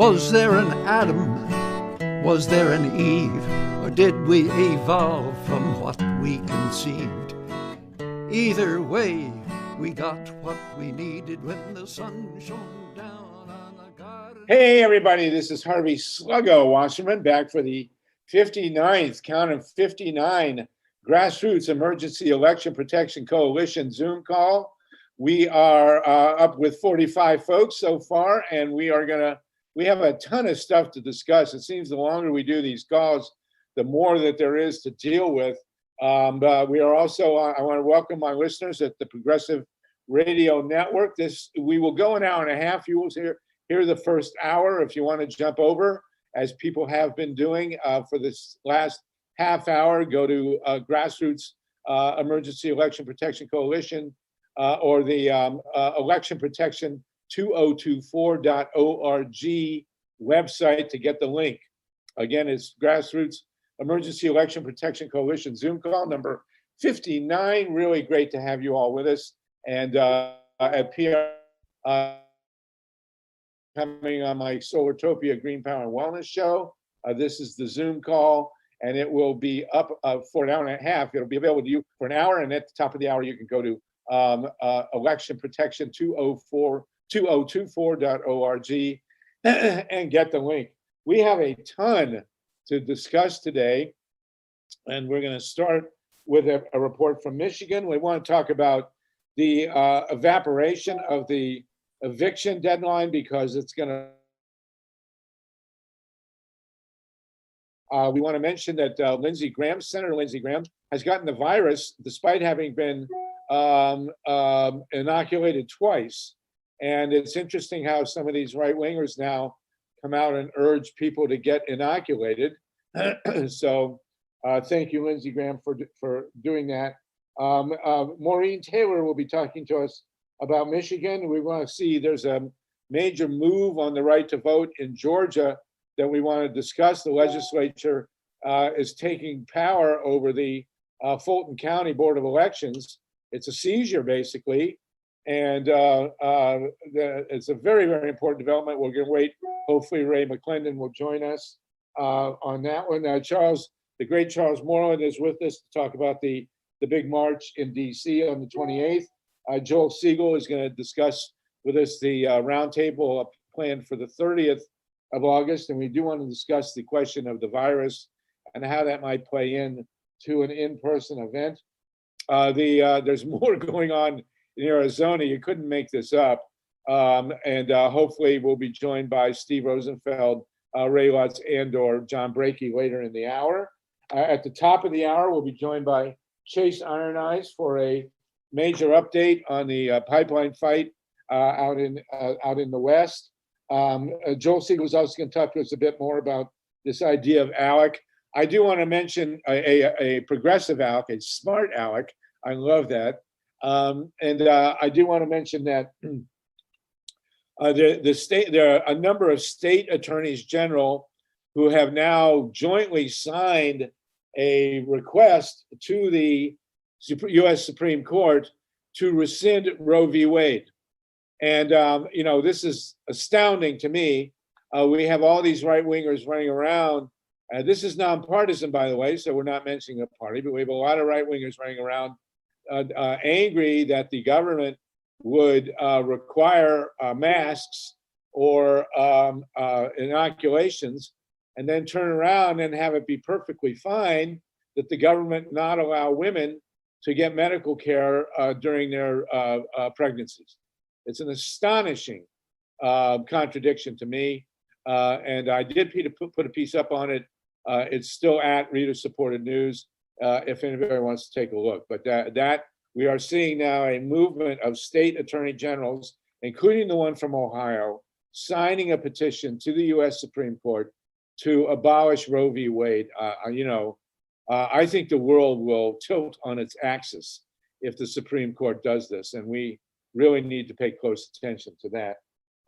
Was there an Adam? Was there an Eve? Or did we evolve from what we conceived? Either way, we got what we needed when the sun shone down on the garden. Hey everybody, this is Harvey Sluggo Wasserman back for the 59th, count of 59, Grassroots Emergency Election Protection Coalition Zoom call. We are up with 45 folks so far, and we have a ton of stuff to discuss. It seems the longer we do these calls, the more that there is to deal with. But we are also, I want to welcome my listeners at the Progressive Radio Network. We will go an hour and a half. You will hear the first hour if you want to jump over, as people have been doing for this last half hour. Go to Grassroots Emergency Election Protection Coalition or the Election Protection 2024.org website to get the link. Again, it's Grassroots Emergency Election Protection Coalition Zoom call number 59. Really great to have you all with us. And at PR, coming on my Solartopia Green Power and Wellness show. This is the Zoom call, and it will be up for an hour and a half. It'll be available to you for an hour, and at the top of the hour, you can go to Election Protection 2024.org and get the link. We have a ton to discuss today, and we're going to start with a report from Michigan. We want to talk about the evaporation of the eviction deadline, because it's going to we want to mention that Senator Lindsey Graham has gotten the virus despite having been inoculated twice. And it's interesting how some of these right-wingers now come out and urge people to get inoculated. So thank you, Lindsey Graham, for doing that. Maureen Taylor will be talking to us about Michigan. We want to see there's a major move on the right to vote in Georgia that we want to discuss. The legislature is taking power over the Fulton County Board of Elections. It's a seizure, basically. And it's a very, very important development. We're going to wait. Hopefully, RAY MCCLENDON will join us on that one. The great Charles Moreland is with us to talk about the big march in DC on the 28th. Joel Segal is going to discuss with us the roundtable planned for the 30th of August. And we do want to discuss the question of the virus and how that might play in to an in-person event. There's more going on in Arizona. You couldn't make this up. And hopefully we'll be joined by Steve Rosenfeld, Ray Lutz, and/or John BRAKEY later in the hour. At the top of the hour, we'll be joined by Chase Iron Eyes for a major update on the pipeline fight out in the West. Joel Segal is also going to talk to us a bit more about this idea of ALEC. I do want to mention a progressive ALEC, a SMART ALEC. I love that. And I do want to mention that there are a number of state attorneys general who have now jointly signed a request to the U.S. Supreme Court to rescind Roe v. Wade. And, this is astounding to me. We have all these right-wingers running around. This is nonpartisan, by the way, so we're not mentioning a party, but we have a lot of right-wingers running around angry that the government would require masks or inoculations, and then turn around and have it be perfectly fine that the government not allow women to get medical care during their pregnancies. It's an astonishing contradiction to me. And I did put a piece up on it. It's still at Reader-Supported News if anybody wants to take a look. But that we are seeing now a movement of state attorney generals, including the one from Ohio, signing a petition to the U.S. Supreme Court to abolish Roe v. Wade. I think the world will tilt on its axis if the Supreme Court does this, and we really need to pay close attention to that.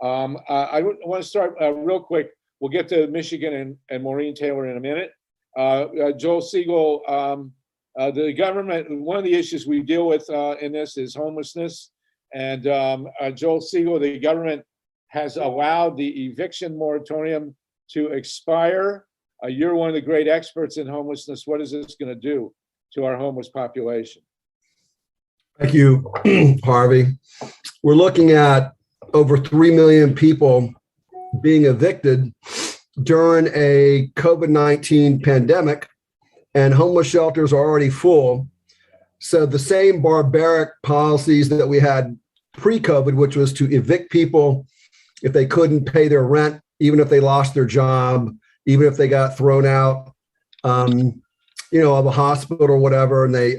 I want to start real quick. We'll get to Michigan and Maureen Taylor in a minute. Joel Segal, the government, one of the issues we deal with in this is homelessness. And Joel Segal, the government has allowed the eviction moratorium to expire. You're one of the great experts in homelessness. What is this going to do to our homeless population? Thank you, Harvey. We're looking at over 3 million people being evicted during a COVID-19 pandemic, and homeless shelters are already full. So the same barbaric policies that we had pre-COVID, which was to evict people if they couldn't pay their rent, even if they lost their job, even if they got thrown out, of a hospital or whatever, and they,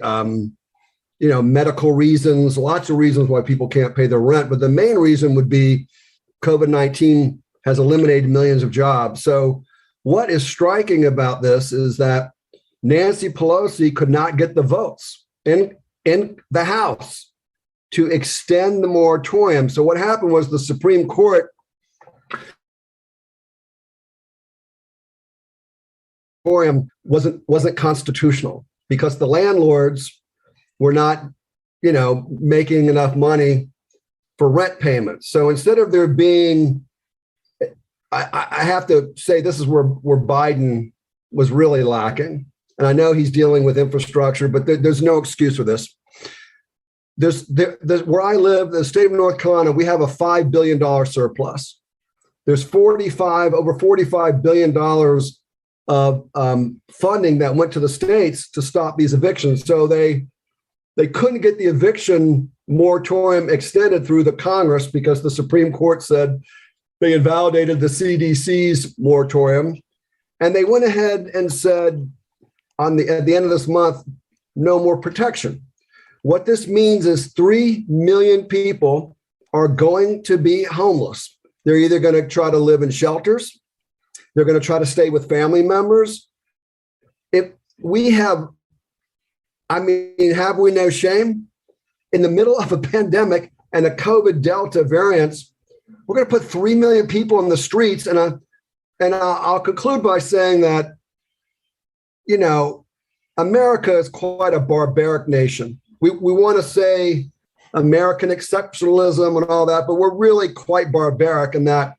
medical reasons, lots of reasons why people can't pay their rent. But the main reason would be COVID-19 has eliminated millions of jobs. So what is striking about this is that Nancy Pelosi could not get the votes in the House to extend the moratorium. So what happened was the Supreme Court wasn't constitutional because the landlords were not, making enough money for rent payments. So instead of there being, I have to say this is where Biden was really lacking. And I know he's dealing with infrastructure, but there's no excuse for this. Where I live, the state of North Carolina, we have a $5 billion surplus. There's over $45 billion of funding that went to the states to stop these evictions. So they couldn't get the eviction moratorium extended through the Congress because the Supreme Court said they invalidated the CDC's moratorium. And they went ahead and said at the end of this month, no more protection. What this means is 3 million people are going to be homeless. They're either going to try to live in shelters, they're going to try to stay with family members. If we have we no shame? In the middle of a pandemic and the COVID Delta variants, we're going to put 3 million people in the streets. And I'll conclude by saying that, America is quite a barbaric nation. We want to say American exceptionalism and all that, but we're really quite barbaric in that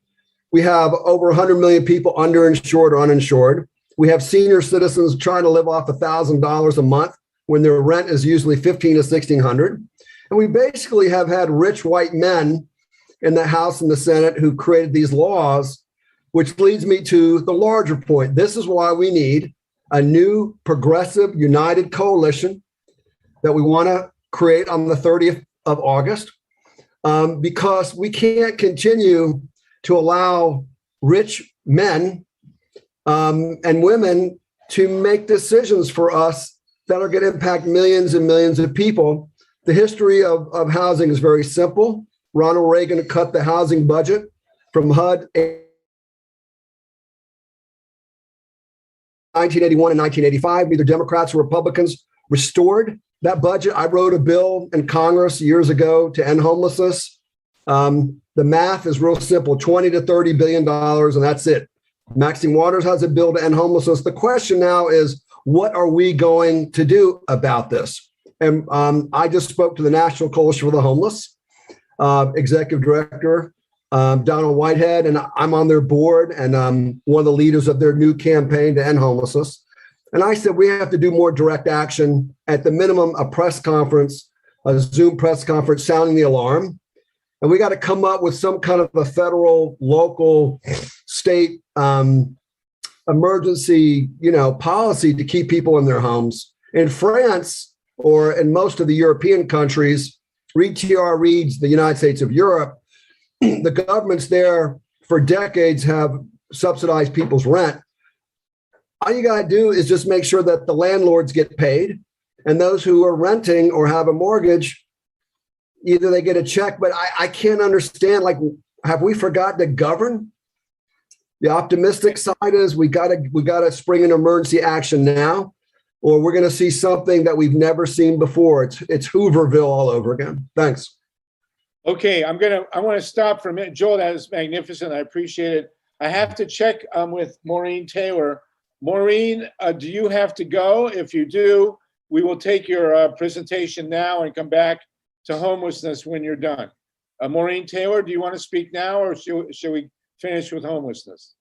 we have over 100 million people underinsured or uninsured. We have senior citizens trying to live off $1,000 a month when their rent is usually $1,500 to $1,600. And we basically have had rich white men in the House and the Senate who created these laws, which leads me to the larger point. This is why we need a new progressive united coalition that we want to create on the 30th of August, because we can't continue to allow rich men and women to make decisions for us that are going to impact millions and millions of people. The history of housing is very simple. Ronald Reagan cut the housing budget from HUD 1981 and 1985. Neither Democrats or Republicans restored that budget. I wrote a bill in Congress years ago to end homelessness. The math is real simple, $20 to $30 billion, and that's it. Maxine Waters has a bill to end homelessness. The question now is, what are we going to do about this? And I just spoke to the National Coalition for the Homeless, Executive Director, Donald Whitehead, and I'm on their board and one of the leaders of their new campaign to end homelessness. And I said, we have to do more direct action, at the minimum, a press conference, a Zoom press conference sounding the alarm. And we got to come up with some kind of a federal, local, state emergency, policy to keep people in their homes. In France, or in most of the European countries, read T.R. Reid's The United States of Europe, the governments there for decades have subsidized people's rent. All you got to do is just make sure that the landlords get paid, and those who are renting or have a mortgage, either they get a check. But I can't understand, have we forgotten to govern? The optimistic side is we got to spring an emergency action now, or we're going to see something that we've never seen before. It's Hooverville all over again. Thanks. Okay, I want to stop for a minute. Joel, that is magnificent. I appreciate it. I have to check with Maureen Taylor. Maureen, do you have to go? If you do, we will take your presentation now and come back to homelessness when you're done. Maureen Taylor, do you want to speak now, or should we finish with homelessness?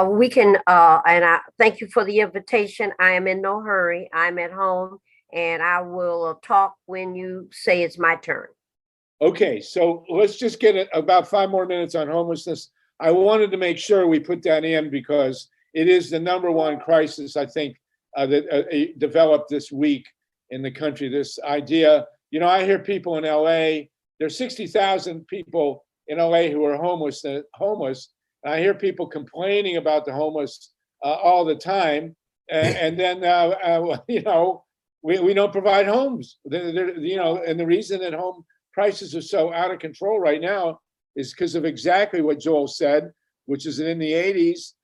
We can, and I thank you for the invitation. I am in no hurry. I'm at home, and I will talk when you say it's my turn. Okay, so let's just get about 5 more minutes on homelessness. I wanted to make sure we put that in because it is the #1 crisis, I think, that developed this week in the country. This idea, you know, I hear people in LA, there's 60,000 people in LA who are homeless. And I hear people complaining about the homeless all the time. And then, you know, we don't provide homes. You know, and the reason that home prices are so out of control right now is because of exactly what Joel said, which is that in the 80s,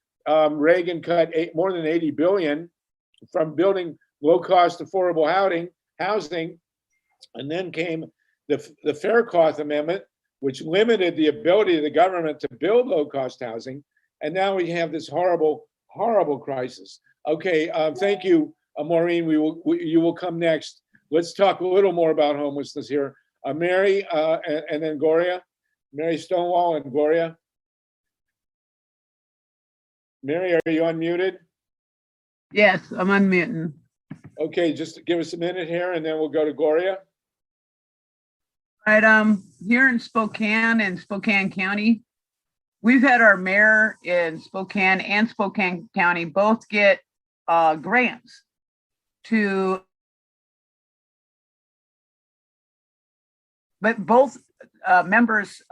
Reagan cut more than 80 billion from building low-cost affordable housing, and then came the Faircloth Amendment, which limited the ability of the government to build low-cost housing, and now we have this horrible, horrible crisis. Okay, thank you, Maureen. You will come next. Let's talk a little more about homelessness here. Mary, and then Gloria. Mary Stonewall and Gloria. Mary, are you unmuted? Yes, I'm unmuting. Okay, just give us a minute here and then we'll go to Gloria. All right, here in Spokane County, we've had our mayor in Spokane and Spokane County both get grants to, but both mayors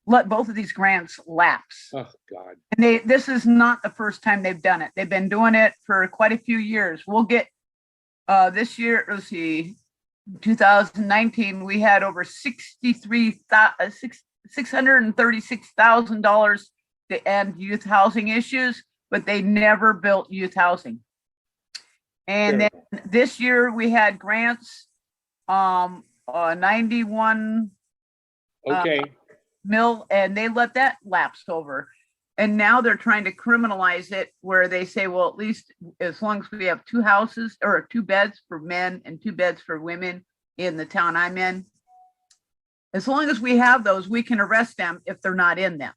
let both of these grants lapse. Oh, God. And this is not the first time they've done it. They've been doing it for quite a few years. We'll get this year, let's see, 2019, we had over $636,000 to end youth housing issues, but they never built youth housing. And then this year we had grants, 91 mil, and they let that lapse over. And now they're trying to criminalize it where they say, well, at least as long as we have 2 houses or 2 beds for men and 2 beds for women in the town I'm in, as long as we have those, we can arrest them if they're not in them.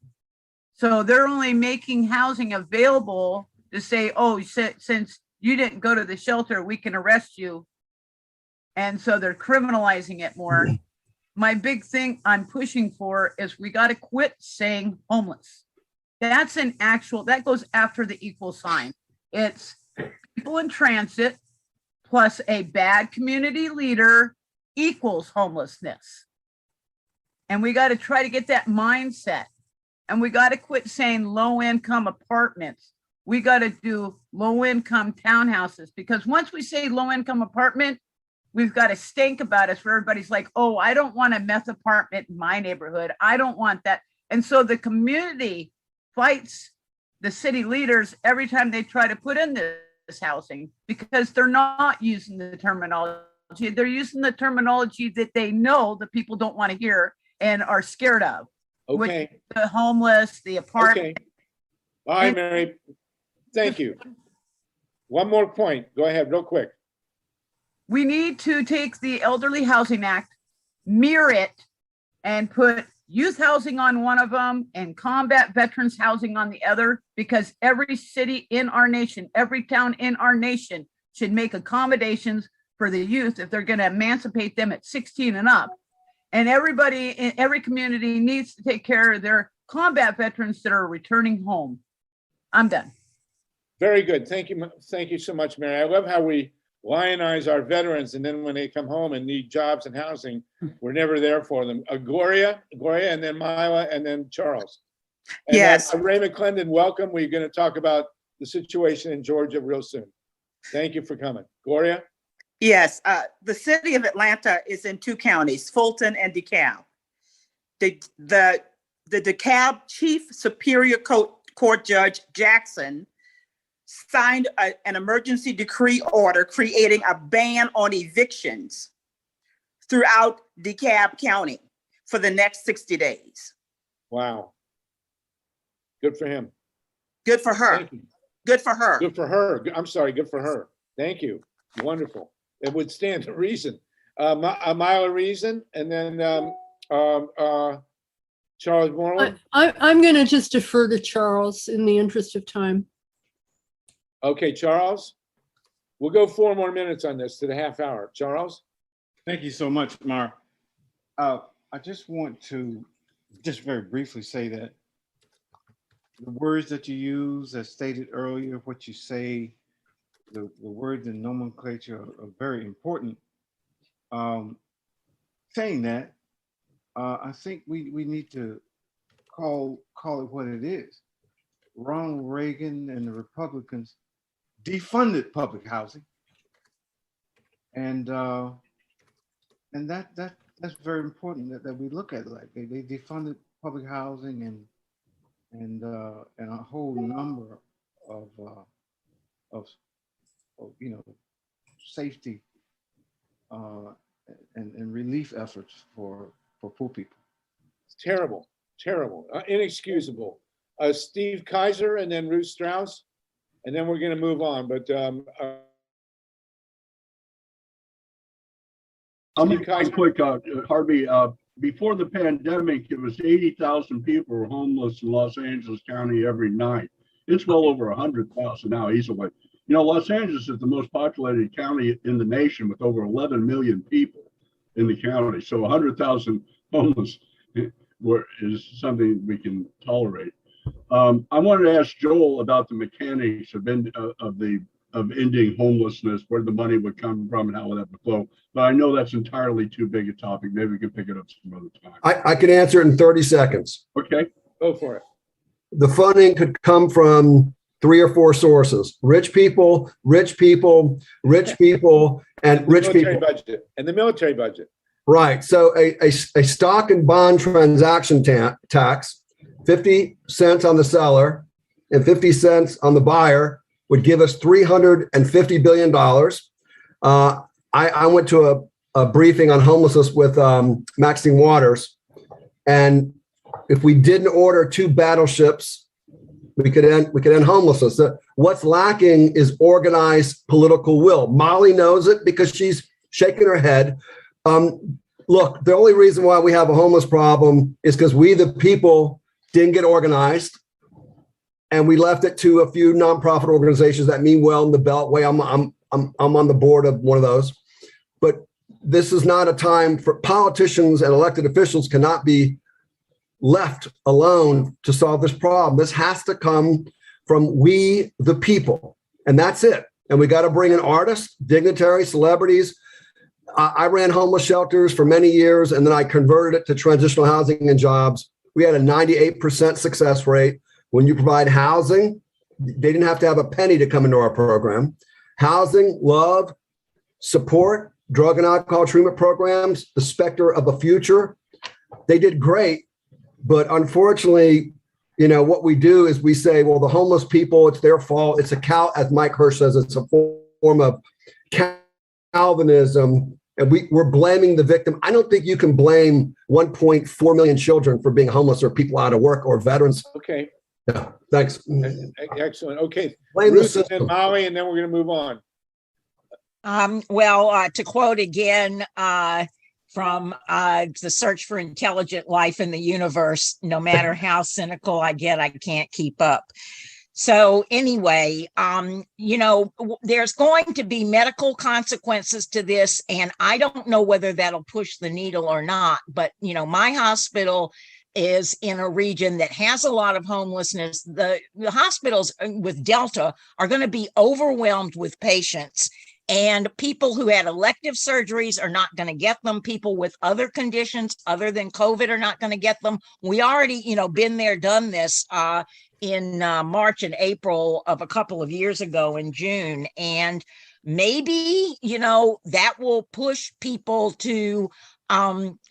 So they're only making housing available to say, oh, since you didn't go to the shelter, we can arrest you. And so they're criminalizing it more. My big thing I'm pushing for is we got to quit saying homeless. That's an actual, that goes after the equal sign. It's people in transit plus a bad community leader equals homelessness. And we got to try to get that mindset. And we got to quit saying low-income apartments. We got to do low-income townhouses, because once we say low-income apartment, we've got to stink about us where everybody's like, oh, I don't want a meth apartment in my neighborhood. I don't want that. And so the community fights the city leaders every time they try to put in this housing, because they're not using the terminology. They're using the terminology that they know the people don't want to hear and are scared of. Okay. Which, the homeless, the apartment. Okay. All right, Mary. Thank you. One more point. Go ahead, real quick. We need to take the Elderly Housing Act, mirror it, and put youth housing on one of them and combat veterans housing on the other, because every city in our nation, every town in our nation should make accommodations for the youth if they're going to emancipate them at 16 and up. And everybody in every community needs to take care of their combat veterans that are returning home. I'm done. Very good. Thank you. Thank you so much, Mary. I love how we lionize our veterans, and then when they come home and need jobs and housing, we're never there for them. Gloria, and then Mila, and then Charles. And yes. Ray McClendon, welcome. We're going to talk about the situation in Georgia real soon. Thank you for coming. Gloria? Yes. The city of Atlanta is in 2 counties, Fulton and DeKalb. The DeKalb Chief Superior Court Judge Jackson signed an emergency decree order creating a ban on evictions throughout DeKalb County for the next 60 days. Wow. Good for him. Good for her. Thank you. Good for her. Good for her. I'm sorry, good for her. Thank you. Wonderful. It would stand to reason. Mila Reason, and then Charles Moreland? I'm going to just defer to Charles in the interest of time. Okay, Charles, we'll go 4 more minutes on this to the half hour. Charles? Thank you so much, Mar. I just want to just very briefly say that the words that you use, as stated earlier, what you say, the words and nomenclature are very important. Saying that, I think we need to call it what it is. Ronald Reagan and the Republicans defunded public housing, and that's very important that we look at it like they defunded public housing and a whole number of safety and relief efforts for poor people. It's terrible, terrible, inexcusable. Steve Kaiser and then Ruth Strauss, and then we're going to move on. But I'll make it quick, Harvey. Before the pandemic, it was 80,000 people were homeless in Los Angeles County every night. It's well over 100,000 now easily. You know, Los Angeles is the most populated county in the nation with over 11 million people in the county. So 100,000 homeless is something we can tolerate. I wanted to ask Joel about the mechanics of ending homelessness, where the money would come from and how that would flow. But I know that's entirely too big a topic. Maybe we can pick it up some other time. I can answer it in 30 seconds. Okay. go for it. The funding could come from 3 or 4 sources: rich people, rich people, rich people, and rich people. Budget and the military budget. Right. So a stock and bond transaction tax, 50 cents on the seller and 50 cents on the buyer, would give us $350 billion. I went to a briefing on homelessness with Maxine Waters, and if we didn't order 2 battleships, we could end homelessness. What's lacking is organized political will. Molly knows it because she's shaking her head. Look, the only reason why we have a homeless problem is because we, the people, didn't get organized, and we left it to a few nonprofit organizations that mean well in the Beltway. I'm on the board of one of those, but this is not a time for politicians, and elected officials cannot be left alone to solve this problem. This has to come from we, the people, and that's it. And we got to bring in artists, dignitaries, celebrities. I ran homeless shelters for many years, and then I converted it to transitional housing and jobs. We had a 98% success rate. When you provide housing, they didn't have to have a penny to come into our program. Housing, love, support, drug and alcohol treatment programs, the specter of the future. They did great. But unfortunately, you know, what we do is we say, well, the homeless people, it's their fault. It's as Mike Hirsch says, it's a form of Calvinism. And we're blaming the victim. I don't think you can blame 1.4 million children for being homeless, or people out of work, or veterans. Okay. Yeah, thanks. Excellent. Okay. Blame Ruth the and Molly, and then we're going to move on. To quote again from The Search for Intelligent Life in the Universe, no matter how cynical I get, I can't keep up. So anyway, there's going to be medical consequences to this, and I don't know whether that'll push the needle or not. But, my hospital is in a region that has a lot of homelessness. The hospitals with Delta are going to be overwhelmed with patients. And people who had elective surgeries are not going to get them. People with other conditions other than COVID are not going to get them. We already, been there, done this in March and April of a couple of years ago in June. And maybe, that will push people to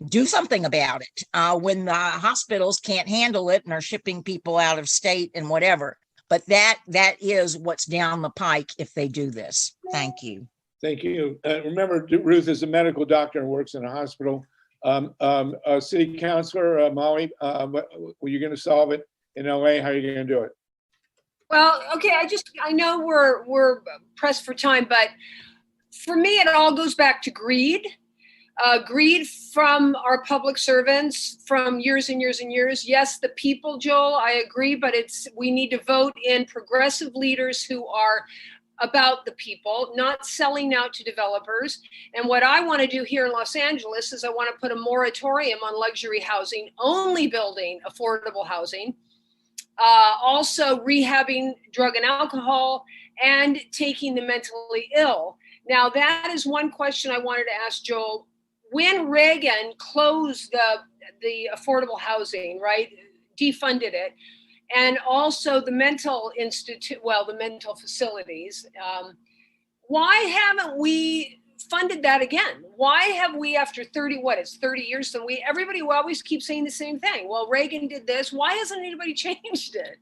do something about it when the hospitals can't handle it and are shipping people out of state and whatever. But that is what's down the pike if they do this. Thank you. Thank you. Remember, Ruth is a medical doctor and works in a hospital. City Councilor Molly, were you going to solve it in LA? How are you going to do it? Well, okay. I know we're pressed for time, but for me, it all goes back to greed. greed from our public servants from years and years and years. Yes, the people, Joel, I agree, but we need to vote in progressive leaders who are about the people, not selling out to developers. And what I want to do here in Los Angeles is I want to put a moratorium on luxury housing, only building affordable housing, also rehabbing drug and alcohol, and taking the mentally ill. Now, that is one question I wanted to ask Joel. When Reagan closed the affordable housing, right, defunded it, and also the mental the mental facilities, why haven't we funded that again? Why have we, after 30 years, so everybody will always keep saying the same thing. Well, Reagan did this. Why hasn't anybody changed it?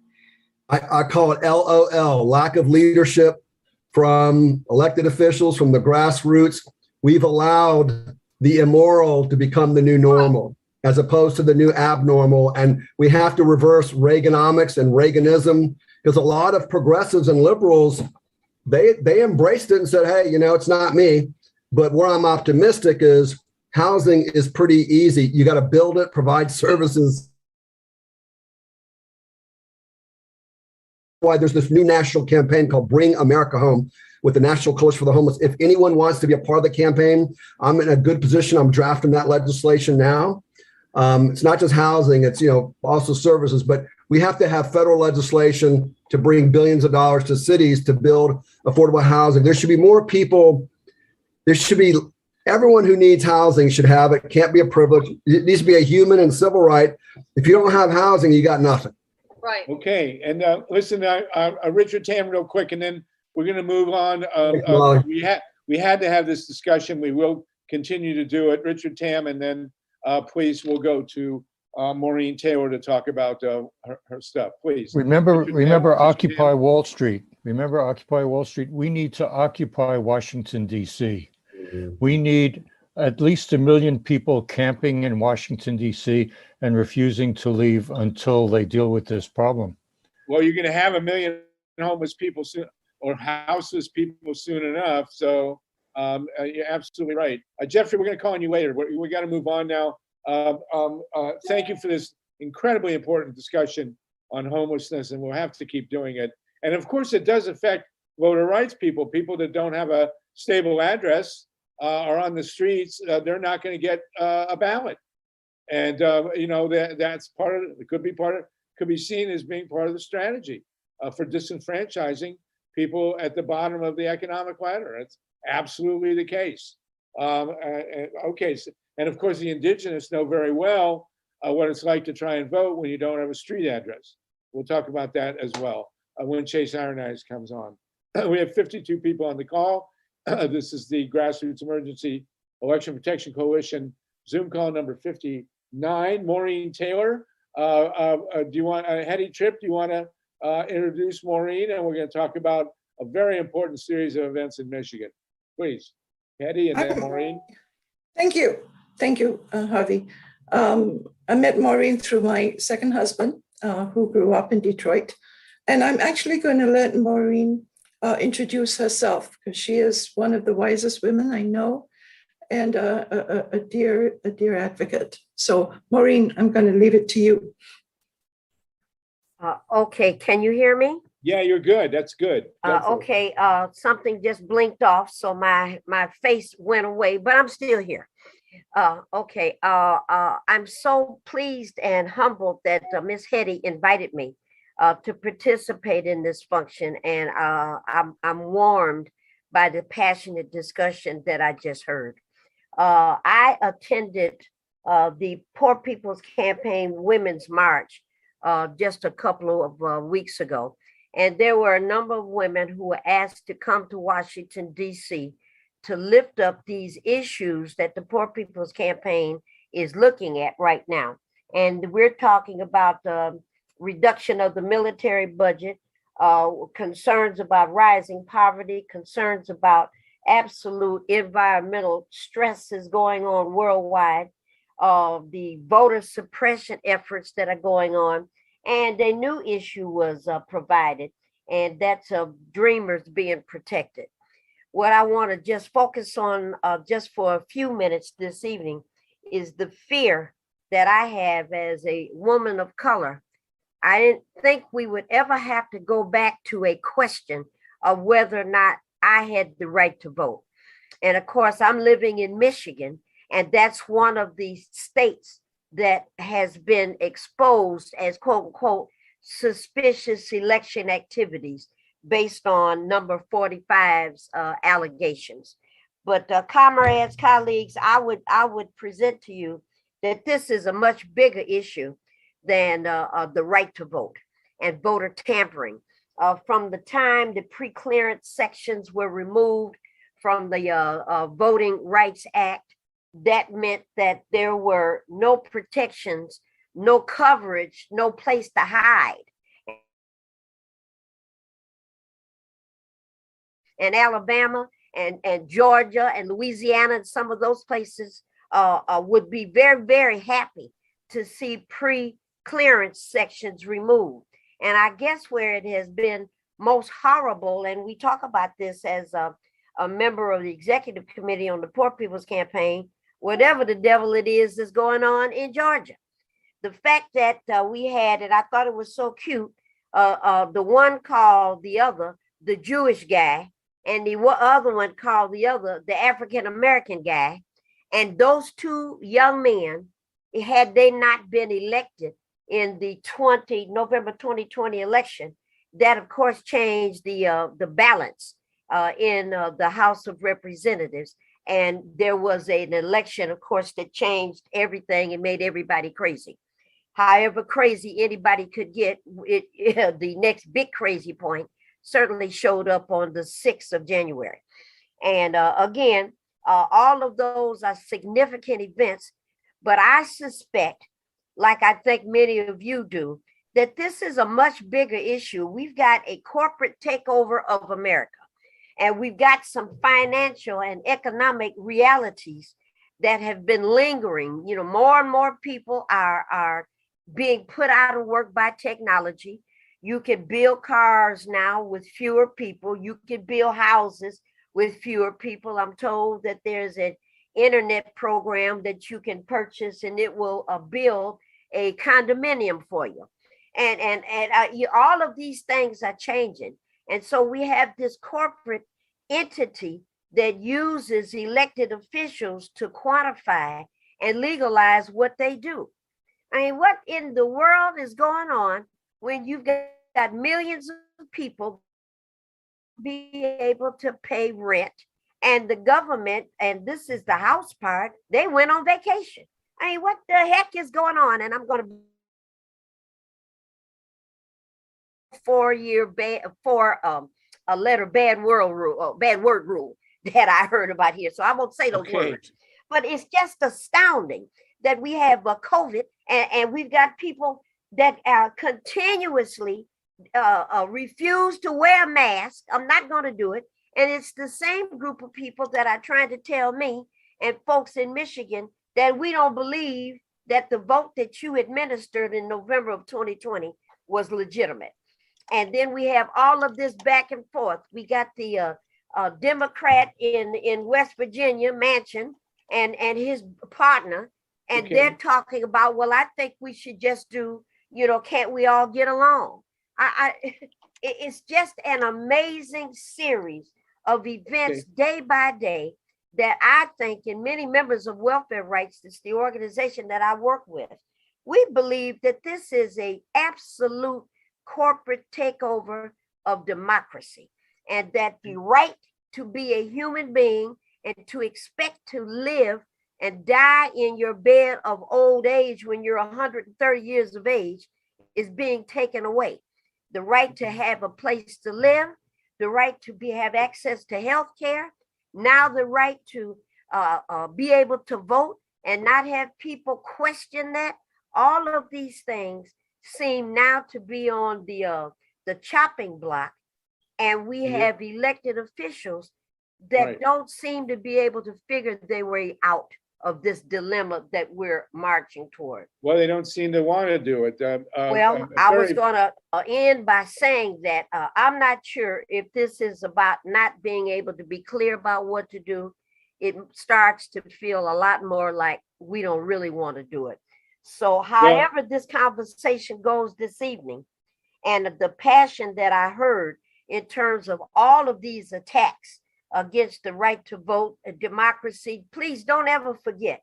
I call it LOL, lack of leadership from elected officials, from the grassroots. We've allowed the immoral to become the new normal, as opposed to the new abnormal. And we have to reverse Reaganomics and Reaganism, because a lot of progressives and liberals, they embraced it and said, hey, it's not me. But where I'm optimistic is housing is pretty easy. You got to build it, provide services. Why there's this new national campaign called Bring America Home with the National Coalition for the Homeless. If anyone wants to be a part of the campaign, I'm in a good position. I'm drafting that legislation now. It's not just housing, it's also services, but we have to have federal legislation to bring billions of dollars to cities to build affordable housing. There should be more people. Everyone who needs housing should have it. Can't be a privilege. It needs to be a human and civil right. If you don't have housing, you got nothing. Right. Okay. And listen, Richard Tam, real quick, and then we're going to move on. We had to have this discussion. We will continue to do it. Richard Tam, and then please, we'll go to Maureen Taylor to talk about her stuff. Please. Remember Occupy Wall Street. Remember Occupy Wall Street. We need to occupy Washington, D.C. We need at least 1 million people camping in Washington, D.C. and refusing to leave until they deal with this problem. Well, you're going to have 1 million homeless people soon, or houseless people soon enough. So you're absolutely right. Jeffrey, we're going to call on you later. We got to move on now. Thank you for this incredibly important discussion on homelessness, and we'll have to keep doing it. And of course, it does affect voter rights people that don't have a stable address are on the streets. They're not going to get a ballot. And, that's part of it. It could be seen as being part of the strategy for disenfranchising people at the bottom of the economic ladder. It's absolutely the case. Okay. And of course, the indigenous know very well what it's like to try and vote when you don't have a street address. We'll talk about that as well when Chase Ironized comes on. We have 52 people on the call. This is the Grassroots Emergency Election Protection Coalition Zoom call number 59. Maureen Taylor, do you want Hetty Tripp? Do you want to introduce Maureen? And we're going to talk about a very important series of events in Michigan. Please, Hetty, and then Maureen. Thank you, Harvey. I met Maureen through my second husband, who grew up in Detroit, and I'm actually going to let Maureen introduce herself, because she is one of the wisest women I know, and a dear advocate. So Maureen, I'm going to leave it to you. Okay, can you hear me? Yeah, you're good. That's good. Okay, something just blinked off, so my face went away, but I'm still here. Okay, I'm so pleased and humbled that Miss Hetty invited me to participate in this function, and I'm warmed by the passionate discussion that I just heard. I attended the Poor People's Campaign Women's March just a couple of weeks ago, and there were a number of women who were asked to come to Washington, D.C. to lift up these issues that the Poor People's Campaign is looking at right now. And we're talking about the reduction of the military budget, concerns about rising poverty, concerns about absolute environmental stresses going on worldwide, the voter suppression efforts that are going on. And a new issue was provided, and that's of dreamers being protected. what I want to just focus on just for a few minutes this evening is the fear that I have as a woman of color. I didn't think we would ever have to go back to a question of whether or not I had the right to vote. And of course, I'm living in Michigan, and that's one of the states that has been exposed as quote unquote suspicious election activities based on number 45's allegations. But comrades, colleagues, I would present to you that this is a much bigger issue than the right to vote and voter tampering. From the time the pre-clearance sections were removed from the Voting Rights Act, that meant that there were no protections, no coverage, no place to hide. And Alabama and Georgia and Louisiana and some of those places would be very, very happy to see pre-clearance sections removed. And I guess where it has been most horrible, and we talk about this as a member of the executive committee on the Poor People's Campaign, whatever the devil it is going on in Georgia. The fact that we had, and I thought it was so cute, the one called the other the Jewish guy, and the other one called the other the African-American guy. And those two young men, had they not been elected in the November 2020 election, that of course changed the balance in the House of Representatives. And there was an election, of course, that changed everything and made everybody crazy. However crazy anybody could get, the next big crazy point certainly showed up on the 6th of January. And again, all of those are significant events, but I suspect, like I think many of you do, that this is a much bigger issue. We've got a corporate takeover of America, and we've got some financial and economic realities that have been lingering. You know, more and more people are being put out of work by technology. You can build cars now with fewer people. You can build houses with fewer people. I'm told that there's an internet program that you can purchase, and it will build a condominium for you. And all of these things are changing. And so we have this corporate entity that uses elected officials to quantify and legalize what they do. I mean, what in the world is going on when you've got millions of people be able to pay rent, and the government, and this is the House part, they went on vacation? I mean, what the heck is going on? And I'm going to a letter bad word rule that I heard about here. So I won't say those words, but it's just astounding that we have COVID and we've got people that continuously refuse to wear a mask. I'm not going to do it. And it's the same group of people that are trying to tell me and folks in Michigan that we don't believe that the vote that you administered in November of 2020 was legitimate. And then we have all of this back and forth. We got the Democrat in West Virginia, Manchin, and his partner, and they're talking about, well, I think we should just do, can't we all get along? It's just an amazing series of events day by day that I think, and many members of Welfare Rights, it's the organization that I work with, we believe that this is an absolute corporate takeover of democracy, and that the right to be a human being and to expect to live and die in your bed of old age when you're 130 years of age is being taken away. The right to have a place to live, the right to have access to health care, now the right to be able to vote and not have people question that. All of these things seem now to be on the chopping block, and we have elected officials that don't seem to be able to figure their way out of this dilemma that we're marching toward. Well, they don't seem to want to do it. Well, I was going to end by saying that I'm not sure if this is about not being able to be clear about what to do. It starts to feel a lot more like we don't really want to do it. So however this conversation goes this evening, and the passion that I heard in terms of all of these attacks against the right to vote, democracy, please don't ever forget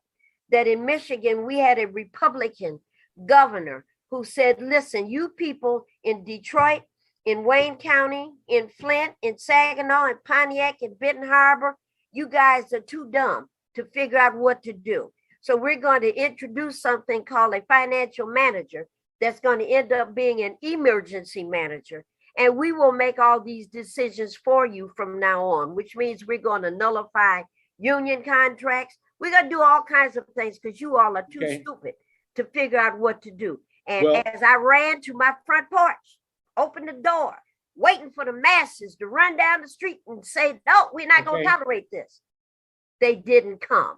that in Michigan, we had a Republican governor who said, listen, you people in Detroit, in Wayne County, in Flint, in Saginaw, in Pontiac, in Benton Harbor, you guys are too dumb to figure out what to do. So we're going to introduce something called a financial manager that's going to end up being an emergency manager. And we will make all these decisions for you from now on, which means we're going to nullify union contracts. We're going to do all kinds of things because you all are too stupid to figure out what to do. And as I ran to my front porch, opened the door, waiting for the masses to run down the street and say, no, we're not going to tolerate this. They didn't come.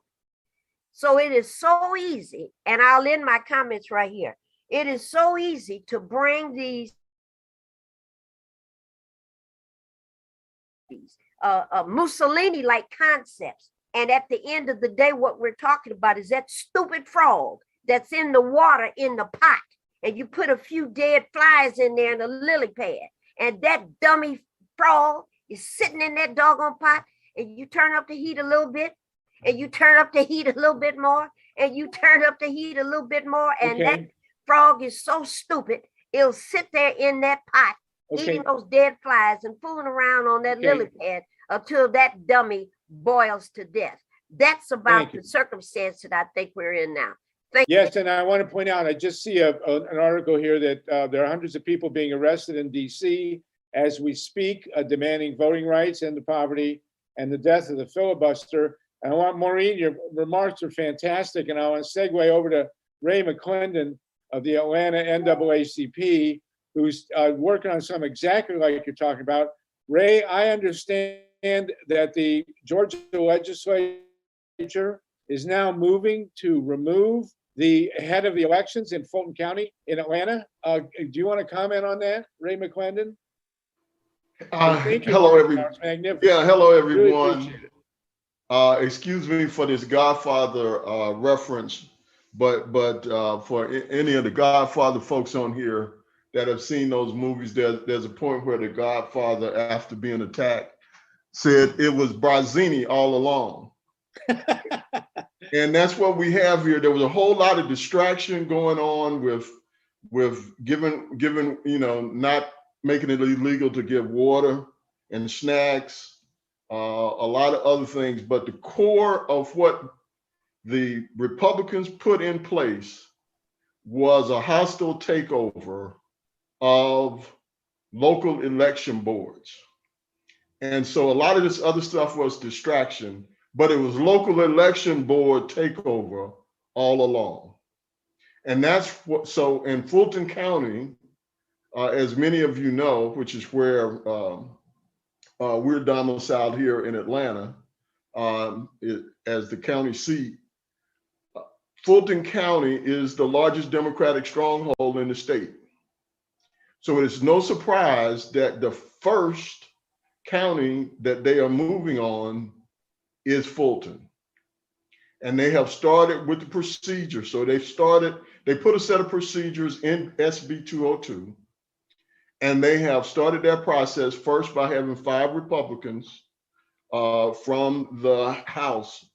So it is so easy, and I'll end my comments right here. It is so easy to bring these Mussolini-like concepts. And at the end of the day, what we're talking about is that stupid frog that's in the water in the pot. And you put a few dead flies in there in a lily pad. And that dummy frog is sitting in that doggone pot. And you turn up the heat a little bit. And you turn up the heat a little bit more. And you turn up the heat a little bit more. And that frog is so stupid, it'll sit there in that pot eating those dead flies and fooling around on that lily pad until that dummy boils to death. That's about the circumstance that I think we're in now. Yes, and I want to point out, I just see an article here that there are hundreds of people being arrested in DC as we speak, demanding voting rights, end the poverty, and the death of the filibuster. And I want, Maureen, your remarks are fantastic, and I want to segue over to Ray McClendon of the Atlanta NAACP, who's working on something exactly like you're talking about. Ray, I understand that the Georgia legislature is now moving to remove the head of the elections in Fulton County in Atlanta. Do you want to comment on that, Ray McClendon? Hello, everyone. Yeah, hello, everyone. Really excuse me for this Godfather reference, but for any of the Godfather folks on here that have seen those movies, there's a point where the Godfather, after being attacked, said it was Brazzini all along. And that's what we have here. There was a whole lot of distraction going on with giving not making it illegal to give water and snacks, a lot of other things. But the core of what the Republicans put in place was a hostile takeover of local election boards. And so a lot of this other stuff was distraction, but it was local election board takeover all along. And that's what, so in Fulton County, as many of you know, which is where we're domiciled here in Atlanta, as the county seat, Fulton County is the largest Democratic stronghold in the state. So it is no surprise that the first county that they are moving on is Fulton. And they have started with the procedure. So they put a set of procedures in SB 202, and they have started their process first by having 5 Republicans from the House,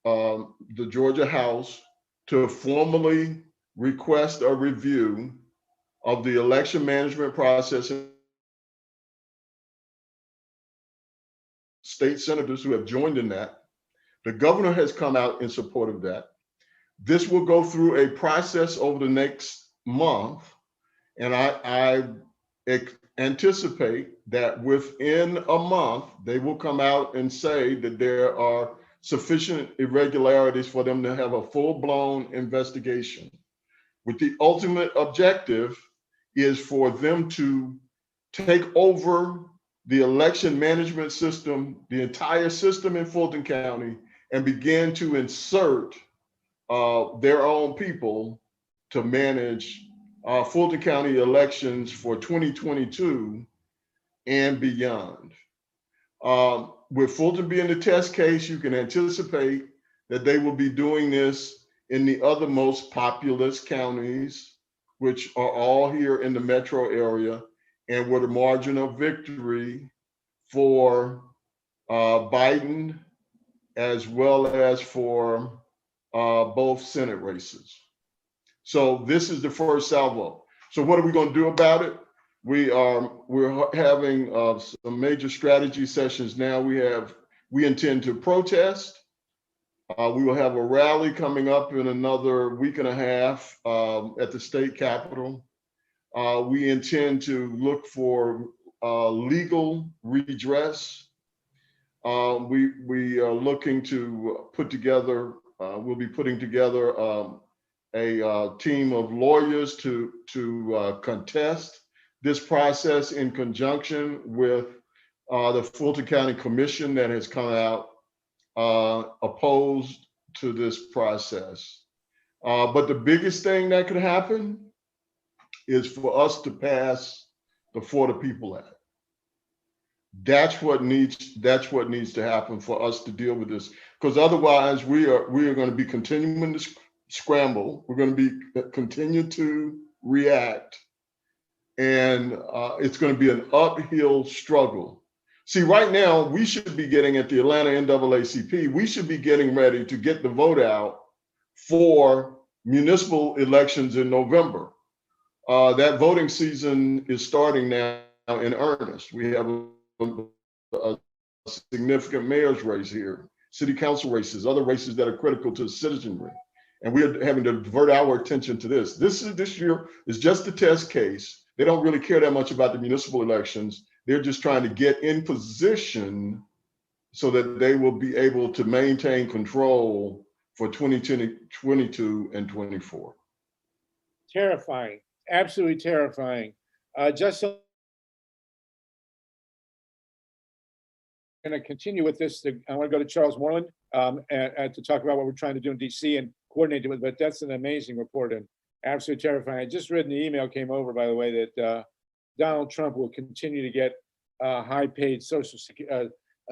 the Georgia House, to formally request a review of the election management process. State senators who have joined in that. The governor has come out in support of that. This will go through a process over the next month. And I anticipate that within a month, they will come out and say that there are sufficient irregularities for them to have a full-blown investigation. With the ultimate objective is for them to take over the election management system, the entire system in Fulton County, and begin to insert their own people to manage Fulton County elections for 2022 and beyond. With Fulton being the test case, you can anticipate that they will be doing this in the other most populous counties, which are all here in the metro area, and with a margin of victory for Biden as well as for both Senate races. So this is the first salvo. So what are we going to do about it? We're having some major strategy sessions now. We intend to protest. We will have a rally coming up in another week and a half at the state capitol. We intend to look for legal redress. We are looking to put together, we'll be putting together a team of lawyers to contest this process in conjunction with the Fulton County Commission that has come out opposed to this process. But the biggest thing that could happen is for us to pass the For the People Act. That's what needs to happen for us to deal with this, because otherwise we are going to be continuing to scramble. We're going to be continue to react, and it's going to be an uphill struggle. See, right now we should be getting at the Atlanta NAACP. We should be getting ready to get the vote out for municipal elections in November. That voting season is starting now in earnest. We have a significant mayor's race here, city council races, other races that are critical to citizenry. And we're having to divert our attention to this. This year is just a test case. They don't really care that much about the municipal elections. They're just trying to get in position so that they will be able to maintain control for 2022 and 24. Terrifying, absolutely terrifying. Just going to continue with this. I want to go to Charles Moreland and to talk about what we're trying to do in DC and coordinate it with, but that's an amazing report and absolutely terrifying. I just read in the email came over, by the way, that Donald Trump will continue to get high-paid social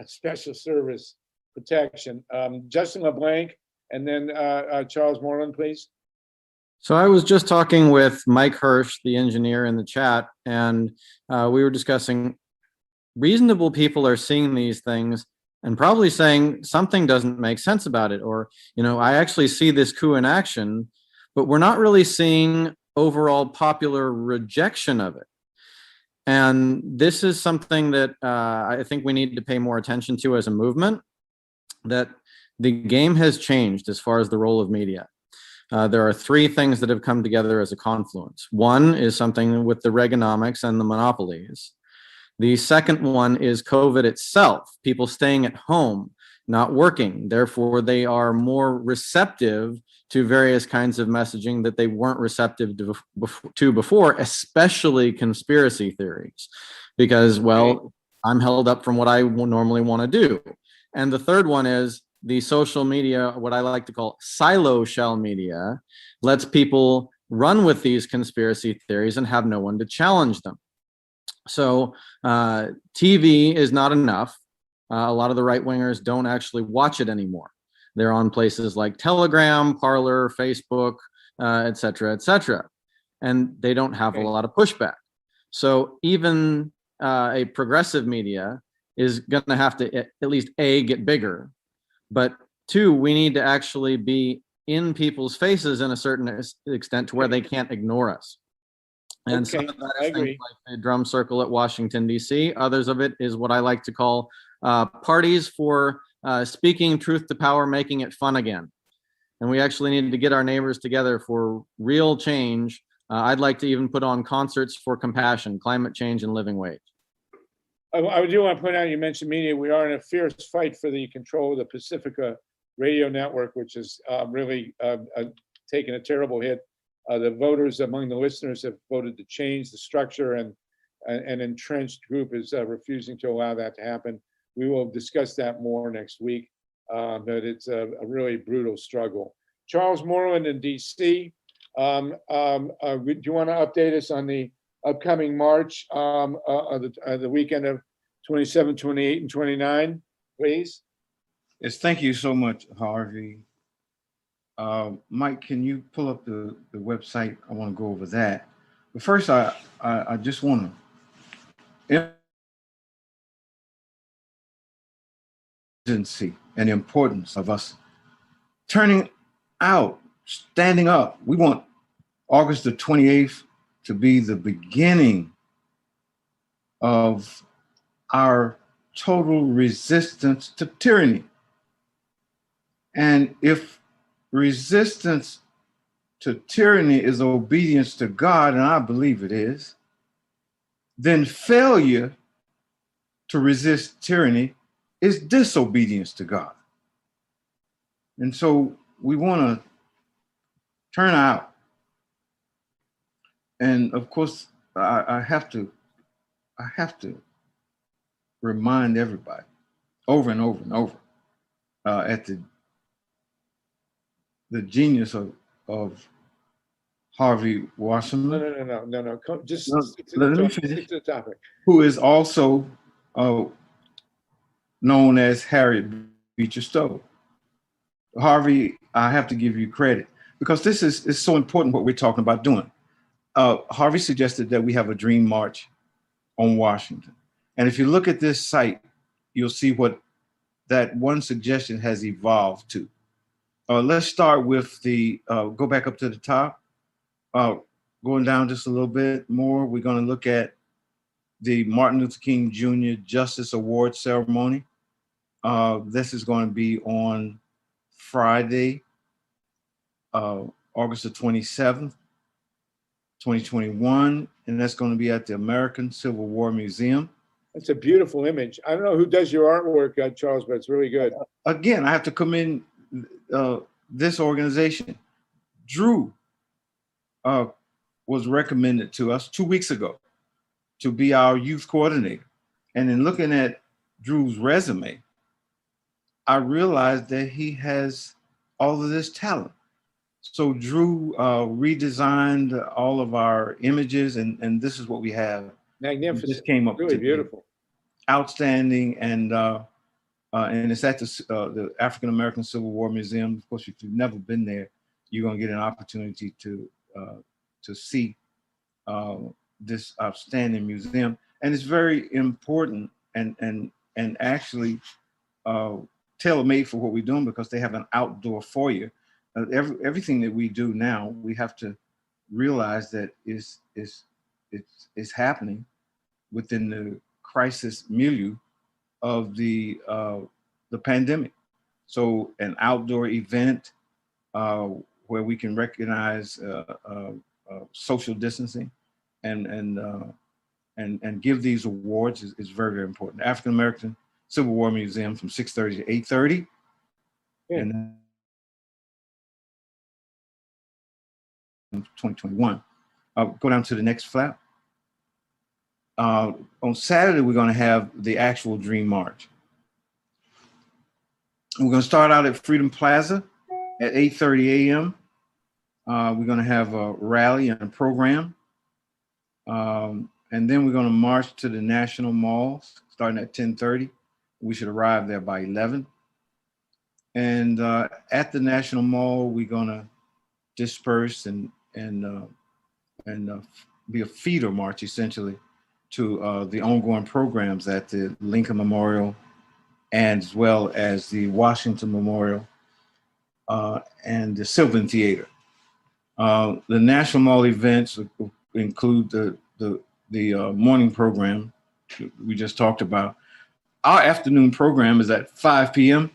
special service protection. Justin LeBlanc, and then Charles Moreland, please. So I was just talking with Mike Hirsch, the engineer, in the chat, and we were discussing reasonable people are seeing these things and probably saying something doesn't make sense about it, or, you know, I actually see this coup in action, but we're not really seeing overall popular rejection of it. And this is something that I think we need to pay more attention to as a movement, that the game has changed as far as the role of media. There are three things that have come together as a confluence. One is something with the Reaganomics and the monopolies. The second one is COVID itself, people staying at home, not working. Therefore, they are more receptive to various kinds of messaging that they weren't receptive to before, especially conspiracy theories, because, well, I'm held up from what I normally want to do. And the third one is the social media, what I like to call silo shell media, lets people run with these conspiracy theories and have no one to challenge them. So TV is not enough. A lot of the right-wingers don't actually watch it anymore. They're on places like Telegram, Parler, Facebook, et cetera, and they don't have a lot of pushback. So even a progressive media is going to have to at least A, get bigger, but two, we need to actually be in people's faces in a certain extent to where they can't ignore us. And some of that is things like the drum circle at Washington, D.C. Others of it is what I like to call parties for speaking truth to power, making it fun again. And we actually need to get our neighbors together for real change. I'd like to even put on concerts for compassion, climate change, and living wage. I do want to point out, you mentioned media. We are in a fierce fight for the control of the Pacifica radio network, which is really taken a terrible hit. The voters among the listeners have voted to change the structure, and an entrenched group is refusing to allow that to happen. We will discuss that more next week. but it's a really brutal struggle. Charles Moreland in DC. Do you want to update us on the upcoming march the weekend of 27, 28, and 29, please? Yes, thank you so much, Harvey. Mike, can you pull up the website? I want to go over that. But first, I just want to urgency and the importance of us turning out, standing up. We want August the 28th to be the beginning of our total resistance to tyranny. And if resistance to tyranny is obedience to God, and I believe it is, then failure to resist tyranny is disobedience to God. And so we want to turn out. And of course, I have to remind everybody over and over and over at the genius of Harvey Wasserman. No. Just let me finish. the topic. Who is also known as Harriet Beecher Stowe. Harvey, I have to give you credit because this is so important what we're talking about doing. Harvey suggested that we have a dream march on Washington. And if you look at this site, you'll see what that one suggestion has evolved to. Let's start with go back up to the top. Going down just a little bit more, we're going to look at the Martin Luther King Jr. Justice Award ceremony. This is going to be on Friday, August the 27th, 2021, and that's going to be at the American Civil War Museum. It's a beautiful image. I don't know who does your artwork, Charles, but it's really good. Again, I have to commend this organization. Drew was recommended to us 2 weeks ago to be our youth coordinator. And in looking at Drew's resume, I realized that he has all of this talent. So Drew redesigned all of our images, and this is what we have. Magnificent. This came up really beautiful. Outstanding, and it's at the African American Civil War Museum. Of course, if you've never been there, you're going to get an opportunity to see this outstanding museum, and it's very important and actually tailor-made for what we're doing because they have an outdoor foyer. Everything that we do now, we have to realize that is happening within the crisis milieu of the pandemic. So an outdoor event where we can recognize social distancing and give these awards is very, very important. African American Civil War Museum from 6:30 to 8:30. Yeah. And 2021. Go down to the next flap. On Saturday, we're going to have the actual Dream March. We're going to start out at Freedom Plaza at 8:30 a.m. We're going to have a rally and a program. And then we're going to march to the National Mall starting at 10:30. We should arrive there by 11. And at the National Mall, we're going to disperse and be a feeder march essentially to the ongoing programs at the Lincoln Memorial, and as well as the Washington Memorial and the Sylvan Theater. The National Mall events include the morning program we just talked about. Our afternoon program is at 5 p.m.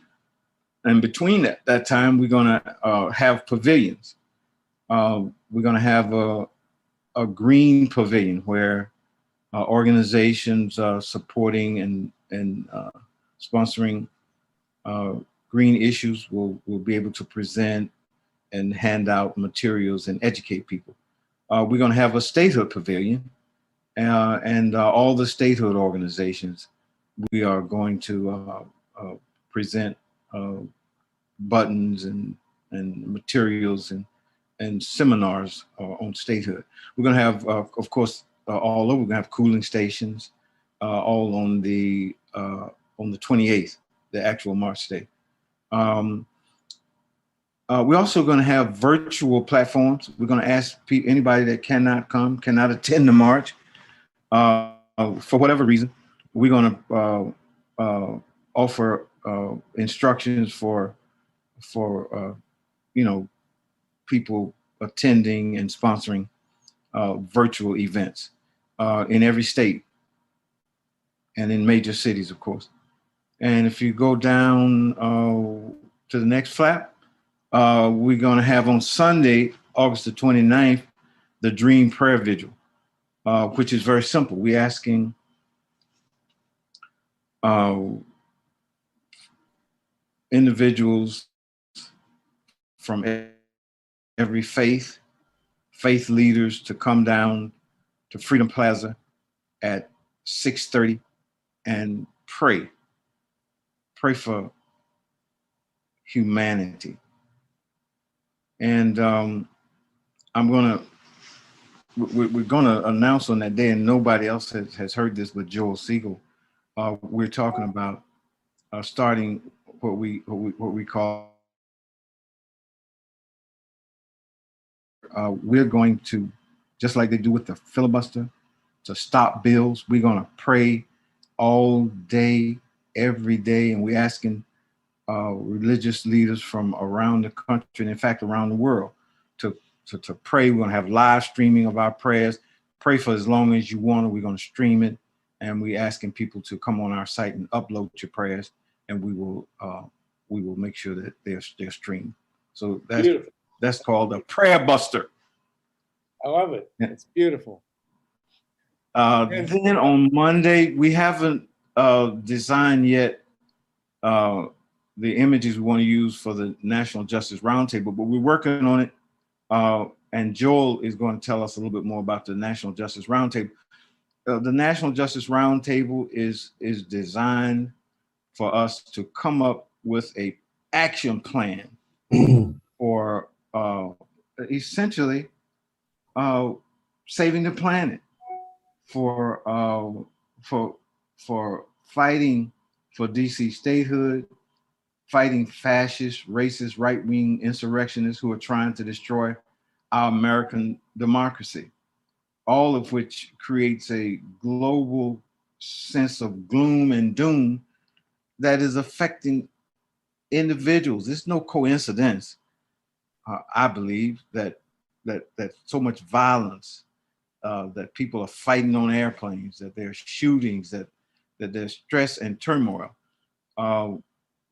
And between that time, we're going to have pavilions. We're going to have a green pavilion where organizations supporting and sponsoring green issues will be able to present and hand out materials and educate people. We're going to have a statehood pavilion and all the statehood organizations. We are going to present buttons and materials and seminars on statehood. We're going to have, of course, all over. We're going to have cooling stations, all on the 28th, the actual March day. We're also going to have virtual platforms. We're going to ask anybody that cannot attend the march, for whatever reason. We're going to offer instructions for people attending and sponsoring virtual events in every state and in major cities, of course. And if you go down to the next flap, we're going to have on Sunday, August the 29th, the Dream Prayer Vigil, which is very simple. We're asking individuals from every faith leaders to come down to Freedom Plaza at 6:30 and pray for humanity. And we're gonna announce on that day, and nobody else has heard this but Joel Segal. We're talking about starting what we call, we're going to, just like they do with the filibuster, to stop bills. We're going to pray all day, every day, and we're asking religious leaders from around the country, and in fact around the world, to pray. We're going to have live streaming of our prayers. Pray for as long as you want, we're going to stream it, and we're asking people to come on our site and upload your prayers, and we will make sure that they're streamed. So that's called a prayer buster. I love it. It's beautiful. Then on Monday, we haven't designed yet the images we want to use for the National Justice Roundtable, but we're working on it. And Joel is going to tell us a little bit more about the National Justice Roundtable. The National Justice Roundtable is designed for us to come up with a action plan for essentially saving the planet, for fighting for DC statehood, fighting fascist, racist, right-wing insurrectionists who are trying to destroy our American democracy, all of which creates a global sense of gloom and doom that is affecting individuals. It's no coincidence, I believe, that so much violence, that people are fighting on airplanes, that there's shootings, that there's stress and turmoil.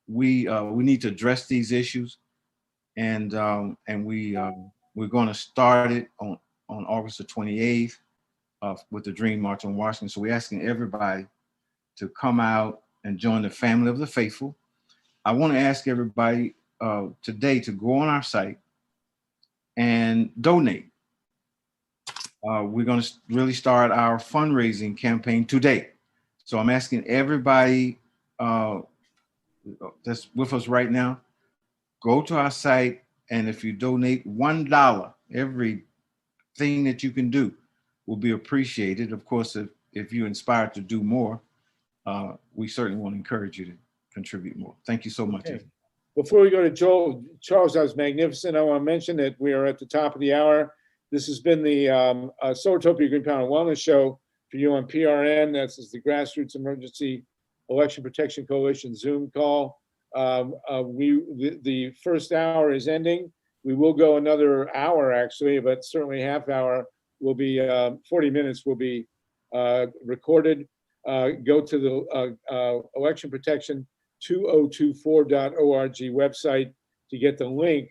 We need to address these issues, and we're going to start it on August the 28th with the Dream March on Washington. So we're asking everybody to come out and join the family of the faithful. I want to ask everybody today to go on our site and donate. We're going to really start our fundraising campaign today. So I'm asking everybody that's with us right now, go to our site, and if you donate $1, everything that you can do will be appreciated. Of course, if you're inspired to do more, we certainly want to encourage you to contribute more. Thank you so much. Okay. Before we go to Joel, Charles, that was magnificent. I want to mention that we are at the top of the hour. This has been the Solartopia Green Power and Wellness Show for you on PRN. This is the Grassroots Emergency Election Protection Coalition Zoom call. The first hour is ending. We will go another hour, actually, but certainly half hour will be, 40 minutes will be recorded. Go to the Election Protection 2024.org website to get the link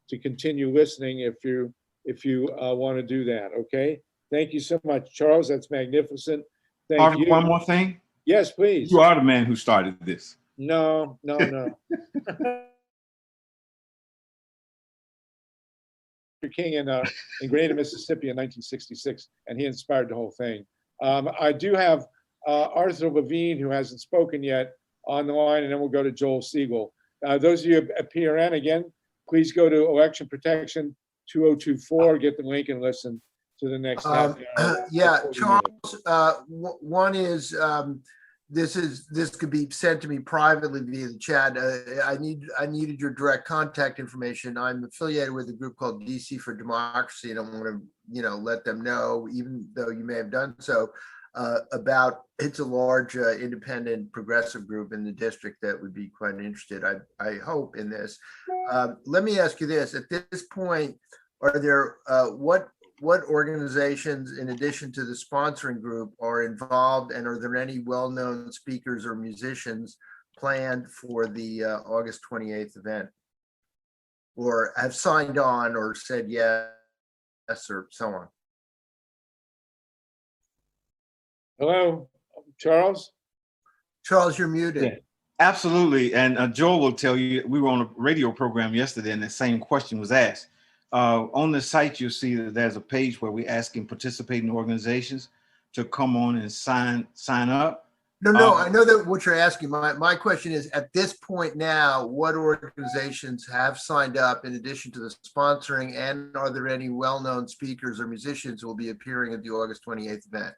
to continue listening if you want to do that. Okay. Thank you so much, Charles. That's magnificent. Thank you. One more thing. Yes, please. You are the man who started this. No. King in Grenada, Mississippi in 1966, and he inspired the whole thing. I do have Arthur Levine, who hasn't spoken yet, on the line, and then we'll go to Joel Segal. Those of you at PRN, again, please go to Election Protection 2024, get the link and listen to the next half hour. Yeah, Charles, one is, this could be sent to me privately via the chat. I needed your direct contact information. I'm affiliated with a group called DC for Democracy, and I want to, let them know, even though you may have done so, about it's a large independent progressive group in the district that would be quite interested, I hope, in this. Let me ask you this: at this point, are there what organizations, in addition to the sponsoring group, are involved, and are there any well-known speakers or musicians planned for the August 28th event, or have signed on or said yes, or so on? Hello, Charles? Charles, you're muted. Yeah, absolutely. And Joel will tell you, we were on a radio program yesterday and the same question was asked. On the site, you'll see that there's a page where we're asking participating organizations to come on and sign up. No, I know that what you're asking. My question is, at this point now, what organizations have signed up in addition to the sponsoring, and are there any well-known speakers or musicians who will be appearing at the August 28th event?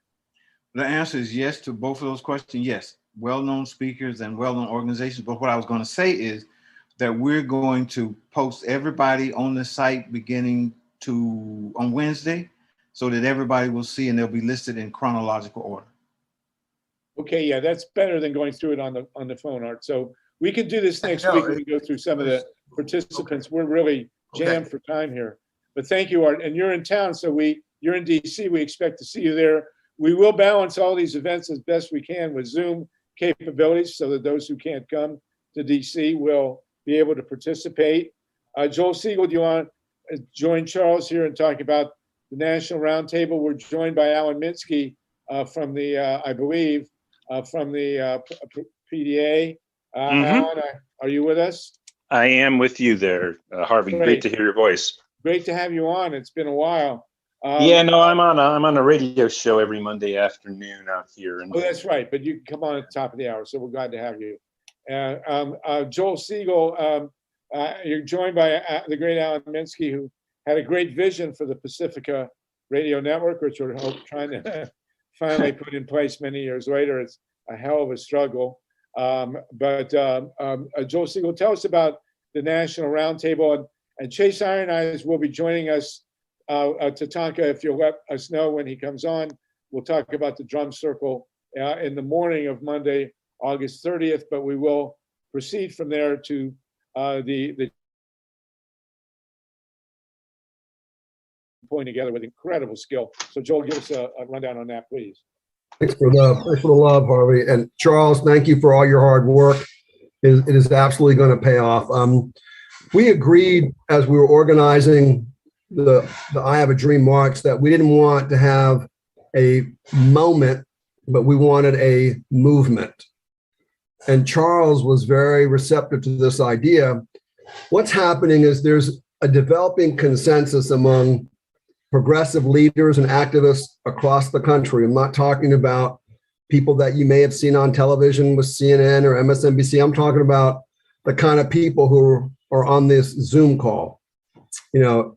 The answer is yes to both of those questions. Yes, well-known speakers and well-known organizations. But what I was going to say is that we're going to post everybody on the site beginning on Wednesday, so that everybody will see, and they'll be listed in chronological order. Okay, yeah, that's better than going through it on the phone, Art. So we can do this next week when we go through some of the participants. Okay. We're really jammed for time here. But thank you, Art. And you're in town, so you're in DC. We expect to see you there. We will balance all these events as best we can with Zoom capabilities, so that those who can't come to DC will be able to participate. Joel Segal, do you want to join Charles here and talk about the National Roundtable? We're joined by Alan Minsky from the, I believe, from the PDA. Alan, are you with us? I am with you there, Harvey. Great to hear your voice. Great to have you on. It's been a while. Yeah, no, I'm on a radio show every Monday afternoon out here. Oh, that's right. But you can come on at the top of the hour, so we're glad to have you. Joel Segal, you're joined by the great Alan Minsky, who had a great vision for the Pacifica Radio Network, which we're trying to finally put in place many years later. It's a hell of a struggle. But Joel Segal, tell us about the National Roundtable. And Chase Iron Eyes will be joining us, Tatanka, if you'll let us know when he comes on. We'll talk about the drum circle in the morning of Monday, August 30th, but we will proceed from there to the point together with incredible skill. So Joel, give us a rundown on that, please. Thanks for the love, Harvey. And Charles, thank you for all your hard work. It is absolutely going to pay off. We agreed as we were organizing the I Have a Dream March that we didn't want to have a moment, but we wanted a movement. And Charles was very receptive to this idea. What's happening is there's a developing consensus among progressive leaders and activists across the country. I'm not talking about people that you may have seen on television with CNN or MSNBC. I'm talking about the kind of people who are on this Zoom call,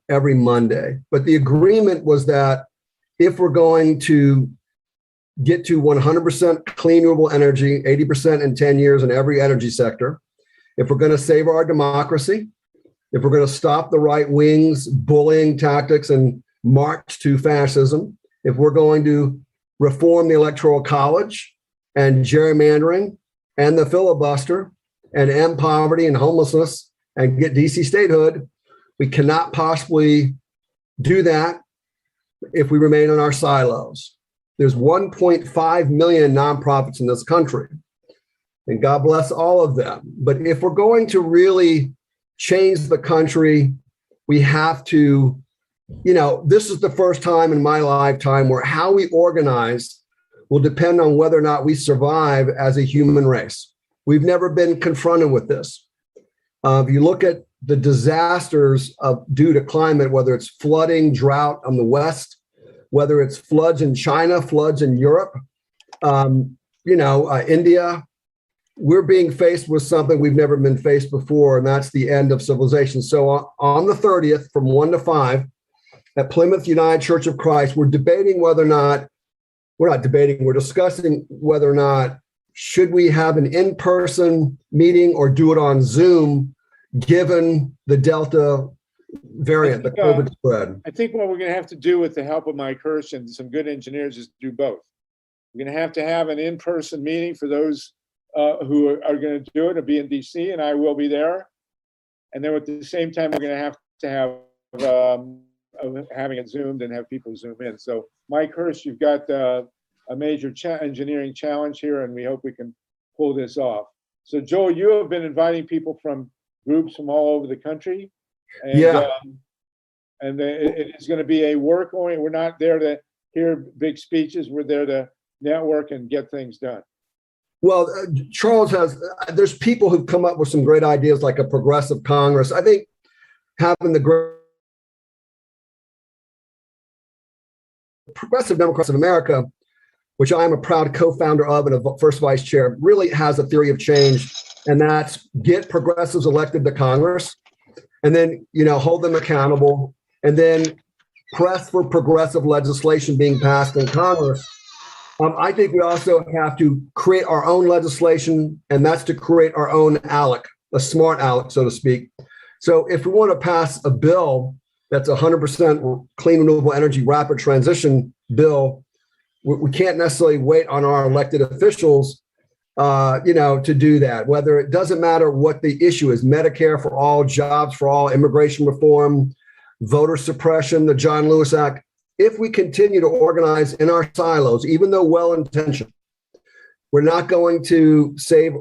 every Monday. But the agreement was that if we're going to get to 100% clean renewable energy, 80% in 10 years in every energy sector, if we're going to save our democracy, if we're going to stop the right wing's bullying tactics and march to fascism, if we're going to reform the Electoral College and gerrymandering and the filibuster and end poverty and homelessness and get DC statehood, we cannot possibly do that if we remain in our silos. There's 1.5 million nonprofits in this country, and God bless all of them. But if we're going to really change the country, we have to, this is the first time in my lifetime where how we organize will depend on whether or not we survive as a human race. We've never been confronted with this. If you look at the disasters due to climate, whether it's flooding, drought on the West, whether it's floods in China, floods in Europe, India, we're being faced with something we've never been faced before, and that's the end of civilization. So on the 30th, from 1 to 5, at Plymouth United Church of Christ, we're debating whether or not, we're not debating, we're discussing whether or not should we have an in-person meeting or do it on Zoom, given the Delta variant, the COVID spread. I think what we're going to have to do with the help of Mike Hirsch and some good engineers is do both. We're going to have an in-person meeting for those who are going to do it. It'll be in DC, and I will be there. And then at the same time, we're going to have having it Zoomed and have people Zoom in. So Mike Hirsch, you've got a major engineering challenge here, and we hope we can pull this off. So Joel, you have been inviting people from groups from all over the country. And, yeah. It is going to be a work oriented. We're not there to hear big speeches. We're there to network and get things done. Well, Charles there's people who've come up with some great ideas like a progressive Congress. I think having the Progressive Democrats of America, which I am a proud co-founder of and a first vice chair, really has a theory of change, and that's get progressives elected to Congress, and then, hold them accountable, and then press for progressive legislation being passed in Congress. I think we also have to create our own legislation, and that's to create our own ALEC, a SMART ALEC, so to speak. So if we want to pass a bill that's 100% clean renewable energy rapid transition bill, we can't necessarily wait on our elected officials, to do that. Whether it doesn't matter what the issue is, Medicare for all, jobs for all, immigration reform, voter suppression, the John Lewis Act. If we continue to organize in our silos, even though well-intentioned, we're not going to save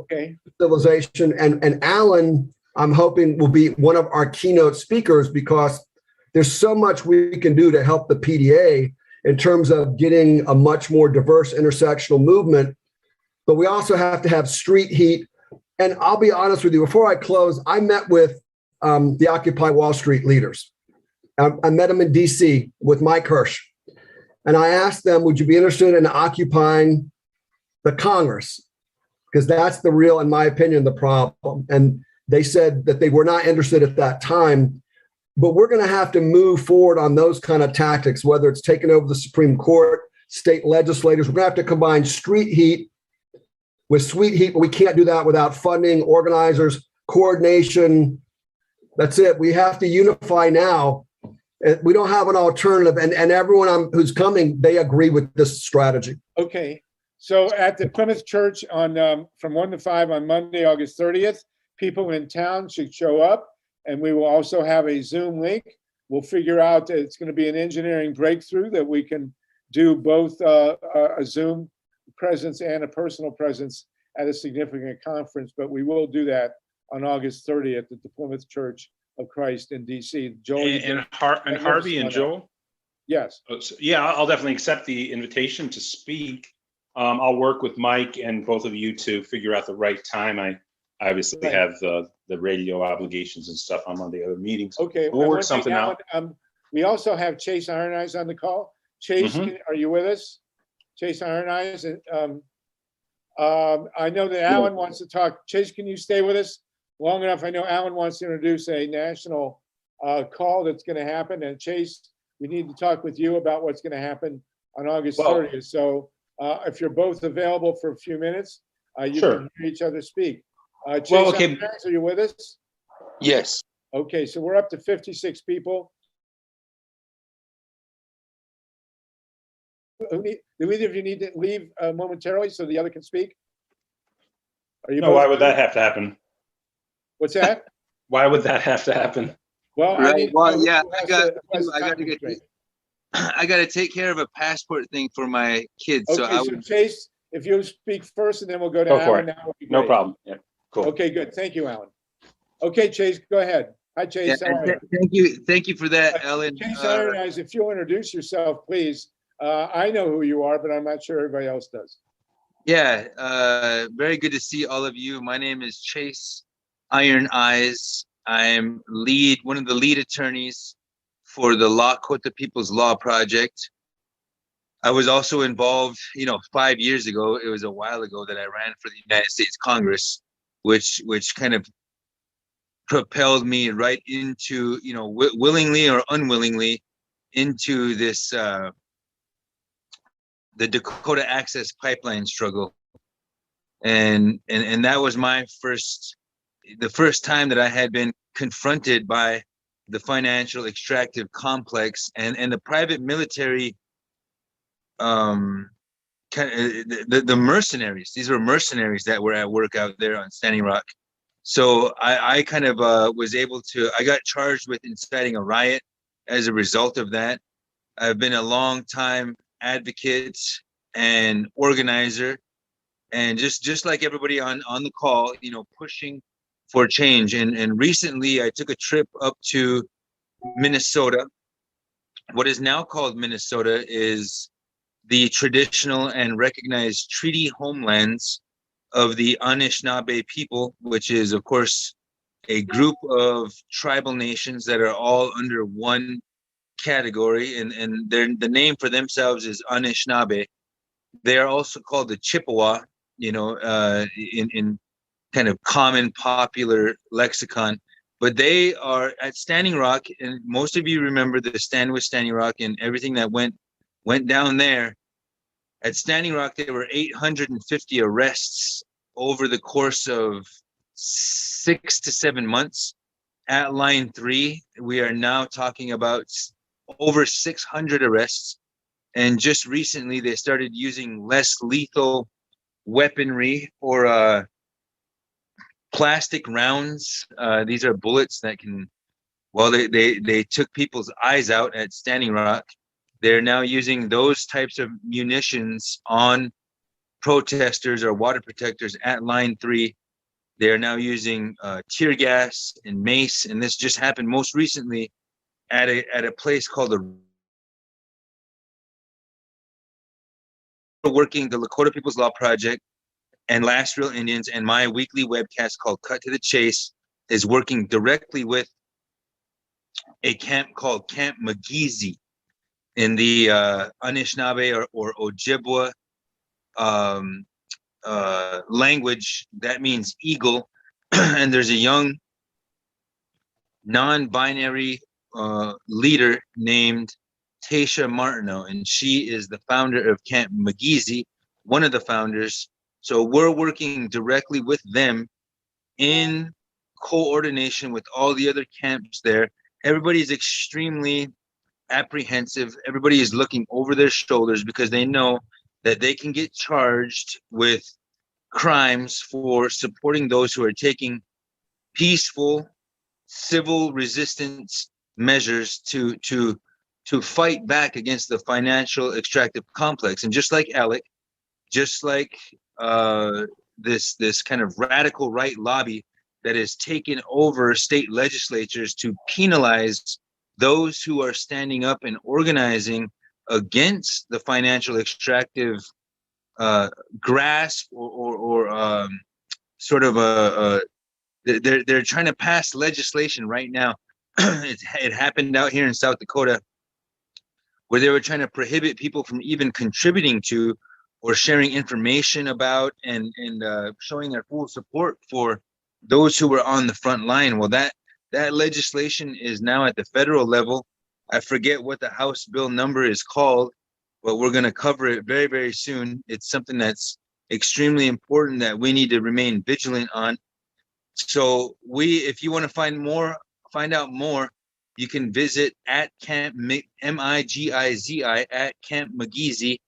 civilization. And Alan, I'm hoping, will be one of our keynote speakers, because there's so much we can do to help the PDA in terms of getting a much more diverse intersectional movement. But we also have to have street heat. And I'll be honest with you, before I close, I met with the Occupy Wall Street leaders. I met them in DC with Mike Hirsch. And I asked them, would you be interested in occupying the Congress? Because that's the real, in my opinion, the problem. And they said that they were not interested at that time. But we're going to have to move forward on those kind of tactics, whether it's taking over the Supreme Court, state legislators. We're going to have to combine street heat with sweet heat, but we can't do that without funding, organizers, coordination. That's it. We have to unify now. We don't have an alternative. And everyone who's coming, they agree with this strategy. Okay. So at the Plymouth Church on from 1 to 5 on Monday, August 30th, people in town should show up. And we will also have a Zoom link. We'll figure out that it's going to be an engineering breakthrough that we can do both a Zoom presence and a personal presence at a significant conference. But we will do that on August 30th at the Plymouth Church of Christ in DC. Joel, and Harvey and Joel? Yes. Yeah, I'll definitely accept the invitation to speak. I'll work with Mike and both of you to figure out the right time. I obviously have the radio obligations and stuff. I'm on the other meetings. Okay, we'll work something out. We also have Chase Iron Eyes on the call. Chase, are you with us? Chase Iron Eyes. I know that Alan wants to talk. Chase, can you stay with us long enough? I know Alan wants to introduce a national call that's going to happen. And Chase, we need to talk with you about what's going to happen on August 30th. So if you're both available for a few minutes, you can hear each other speak. Chase, are you with us? Yes. Okay, so we're up to 56 people. Do either of you need to leave momentarily so the other can speak? No, why would that have to happen? What's that? Why would that have to happen? Well, I got to take care of a passport thing for my kids. Okay, so Chase, if you speak first, and then we'll go to Alan. No problem. Yeah, cool. Okay, good. Thank you, Alan. Okay, Chase, go ahead. Hi, Chase. Thank you for that, Ellen. Chase Iron Eyes, if you'll introduce yourself, please. I know who you are, but I'm not sure everybody else does. Yeah, very good to see all of you. My name is Chase Iron Eyes. I'm one of the lead attorneys for the Lakota People's Law Project. I was also involved, 5 years ago, it was a while ago that I ran for the United States Congress, which kind of propelled me right into, willingly or unwillingly into this, the Dakota Access Pipeline struggle. And that was the first time that I had been confronted by the financial extractive complex and the private military, the mercenaries. These were mercenaries that were at work out there on Standing Rock. So I kind of I got charged with inciting a riot as a result of that. I've been a long time advocate and organizer, and just like everybody on the call, pushing for change. And recently I took a trip up to Minnesota. What is now called Minnesota is the traditional and recognized treaty homelands of the Anishinaabe people, which is, of course, a group of tribal nations that are all under one category, and the name for themselves is Anishinaabe. They are also called the Chippewa, in kind of common popular lexicon. But they are at Standing Rock, and most of you remember the stand with Standing Rock and everything that went down there. At Standing Rock, there were 850 arrests over the course of 6 to 7 months. At Line 3, we are now talking about over 600 arrests. And just recently, they started using less lethal weaponry or plastic rounds. These are bullets that can, they took people's eyes out at Standing Rock. They're now using those types of munitions on protesters or water protectors at Line 3. They are now using tear gas and mace, and this just happened most recently at a place called the Lakota People's Law Project and Last Real Indians, and my weekly webcast called Cut to the Chase is working directly with a camp called Camp Magizi in the Anishinaabe or Ojibwa language. That means eagle. And there's a young non-binary leader named Tasha Martineau, and she is the founder of Camp Magizi, one of the founders. So we're working directly with them in coordination with all the other camps there. Everybody's extremely apprehensive. Everybody is looking over their shoulders because they know that they can get charged with crimes for supporting those who are taking peaceful civil resistance measures to fight back against the financial extractive complex. And just like ALEC, just like this kind of radical right lobby that has taken over state legislatures to penalize those who are standing up and organizing against the financial extractive grasp or sort of they're trying to pass legislation right now. It happened out here in South Dakota where they were trying to prohibit people from even contributing to or sharing information about and showing their full support for those who were on the front line. Well, that legislation is now at the federal level. I forget what the House bill number is called, but we're going to cover it very, very soon. It's something that's extremely important that we need to remain vigilant on. So if you want to find out more, you can visit at Camp Magizi at Camp Magizi.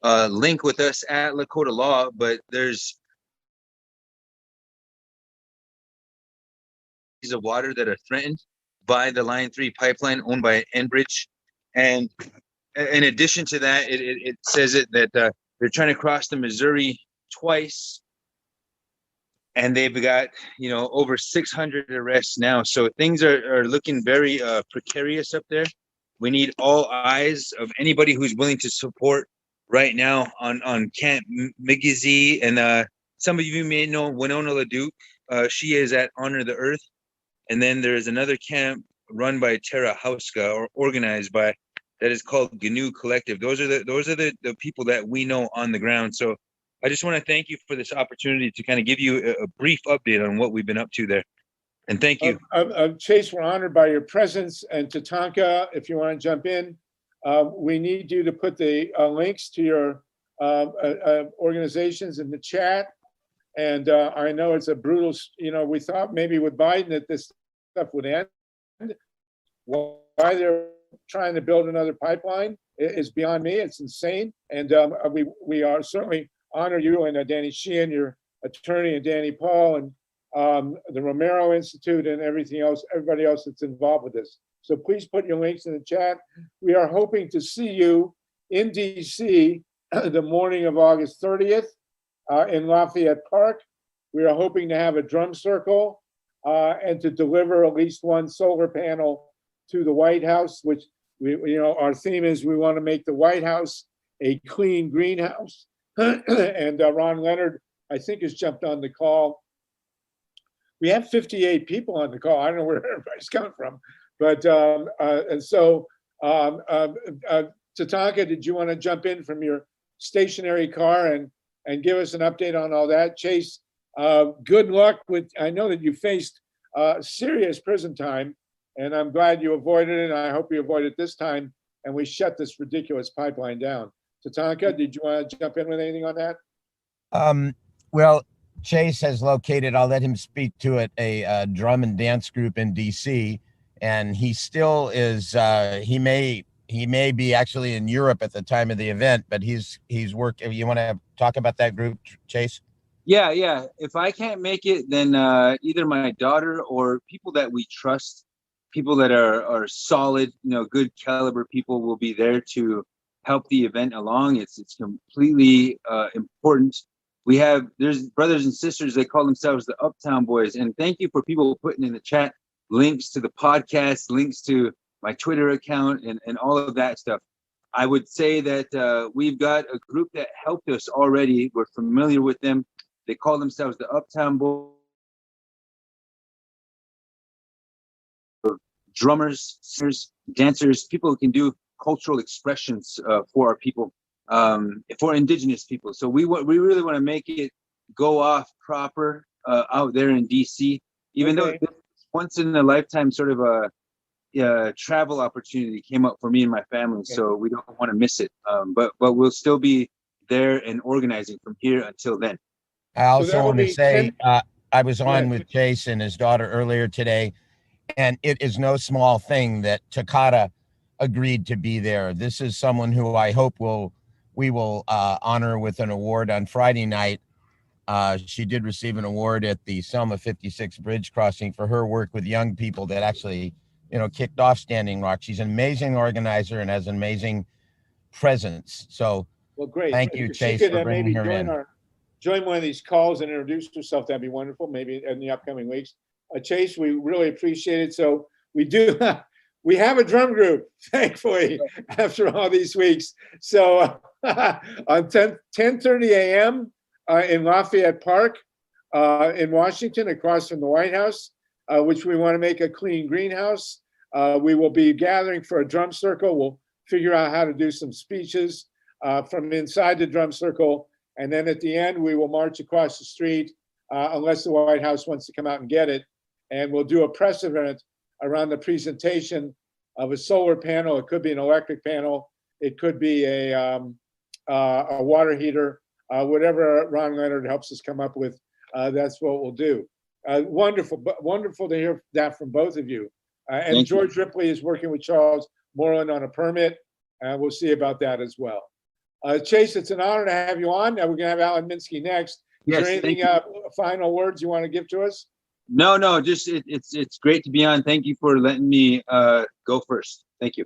Link with us at Lakota Law, but there's of water that are threatened by the Line 3 pipeline owned by Enbridge. And in addition to that, it says that they're trying to cross the Missouri twice, and they've got over 600 arrests now. So things are looking very precarious up there. We need all eyes of anybody who's willing to support right now on Camp Magizi. And some of you may know Winona LaDuke. She is at Honor the Earth. And then there's another camp run by Tara Hauska or organized by that is called GNU Collective. Those are the people that we know on the ground. So I just want to thank you for this opportunity to kind of give you a brief update on what we've been up to there. And thank you. Chase, we're honored by your presence. And Tatanka, if you want to jump in, we need you to put the links to your organizations in the chat. And I know it's a brutal, we thought maybe with Biden that this stuff would end. Why they're trying to build another pipeline is beyond me. It's insane. And we are certainly honor you and Danny Sheehan, your attorney, and Danny Paul, and the Romero Institute, and everything else, everybody else that's involved with this. So please put your links in the chat. We are hoping to see you in DC the morning of August 30th in Lafayette Park. We are hoping to have a drum circle and to deliver at least one solar panel to the White House, which our theme is we want to make the White House a clean greenhouse. And Ron Leonard, I think, has jumped on the call. We have 58 people on the call. I don't know where everybody's coming from, but and so Tatanka, did you want to jump in from your stationary car and give us an update on all that? Chase, good luck with. I know that you faced serious prison time, and I'm glad you avoided it. And I hope you avoid it this time, and we shut this ridiculous pipeline down. Tatanka, did you want to jump in with anything on that? Well, Chase has located, I'll let him speak to it, a drum and dance group in DC, and he still is, he may be actually in Europe at the time of the event, but he's working. You want to talk about that group, Chase? Yeah. If I can't make it, then either my daughter or people that we trust, people that are solid, good caliber people will be there to help the event along. It's completely important. There's brothers and sisters, they call themselves the Uptown Boys. And thank you for people putting in the chat links to the podcast, links to my Twitter account, and all of that stuff. I would say that we've got a group that helped us already. We're familiar with them. They call themselves the Uptown Boys. Drummers, singers, dancers, people who can do cultural expressions for our people, for indigenous people. So we really want to make it go off proper out there in DC, even though this once in a lifetime sort of a travel opportunity came up for me and my family. So we don't want to miss it. But we'll still be there and organizing from here until then. I also want to say, I was on with Chase and his daughter earlier today, and it is no small thing that Takata agreed to be there. This is someone who I hope we will honor with an award on Friday night. She did receive an award at the Selma 56 Bridge Crossing for her work with young people that actually, kicked off Standing Rock. She's an amazing organizer and has an amazing presence. So, well, great. Thank you, If Chase, she could, for bringing her in. Join one of these calls and introduce herself. That'd be wonderful. Maybe in the upcoming weeks. Chase, we really appreciate it. So we have a drum group, thankfully, after all these weeks. So on 10:30 a.m. In Lafayette Park in Washington, across from the White House, which we want to make a clean greenhouse. We will be gathering for a drum circle. We'll figure out how to do some speeches from inside the drum circle. And then at the end, we will march across the street unless the White House wants to come out and get it. And we'll do a press event around the presentation of a solar panel. It could be an electric panel. It could be a water heater, whatever Ron Leonard helps us come up with. That's what we'll do. Wonderful to hear that from both of you. And George Ripley is working with Charles Moreland on a permit. We'll see about that as well. Chase, it's an honor to have you on. We're going to have Alan Minsky next. Is there anything, final words you want to give to us? No, just it's great to be on. Thank you for letting me go first. Thank you.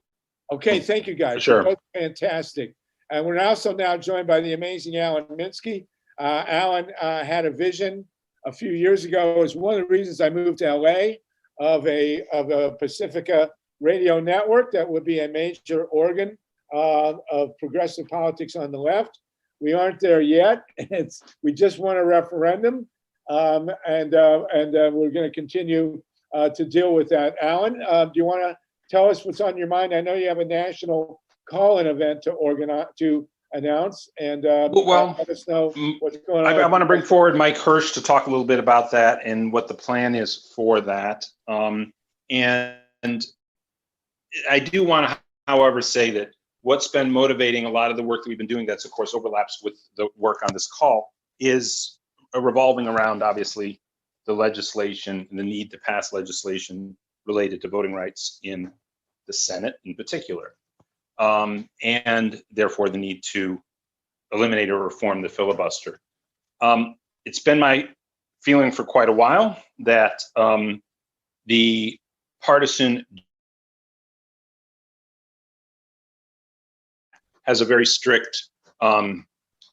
Okay, thank you guys. Sure. Both fantastic. And we're also now joined by the amazing Alan Minsky. Alan had a vision a few years ago. It was one of the reasons I moved to LA of a Pacifica radio network that would be a major organ of progressive politics on the left. We aren't there yet. We just won a referendum. And we're going to continue to deal with that. Alan, do you want to tell us what's on your mind? I know you have a national call-in event to organize, to announce, and Well, let us know what's going on. I want to bring forward Mike Hirsch to talk a little bit about that and what the plan is for that. And I do want to, however, say that what's been motivating a lot of the work that we've been doing, that's of course overlaps with the work on this call, is revolving around, obviously, the legislation and the need to pass legislation related to voting rights in the Senate in particular. And therefore the need to eliminate or reform the filibuster. It's been my feeling for quite a while that the partisan has a very strict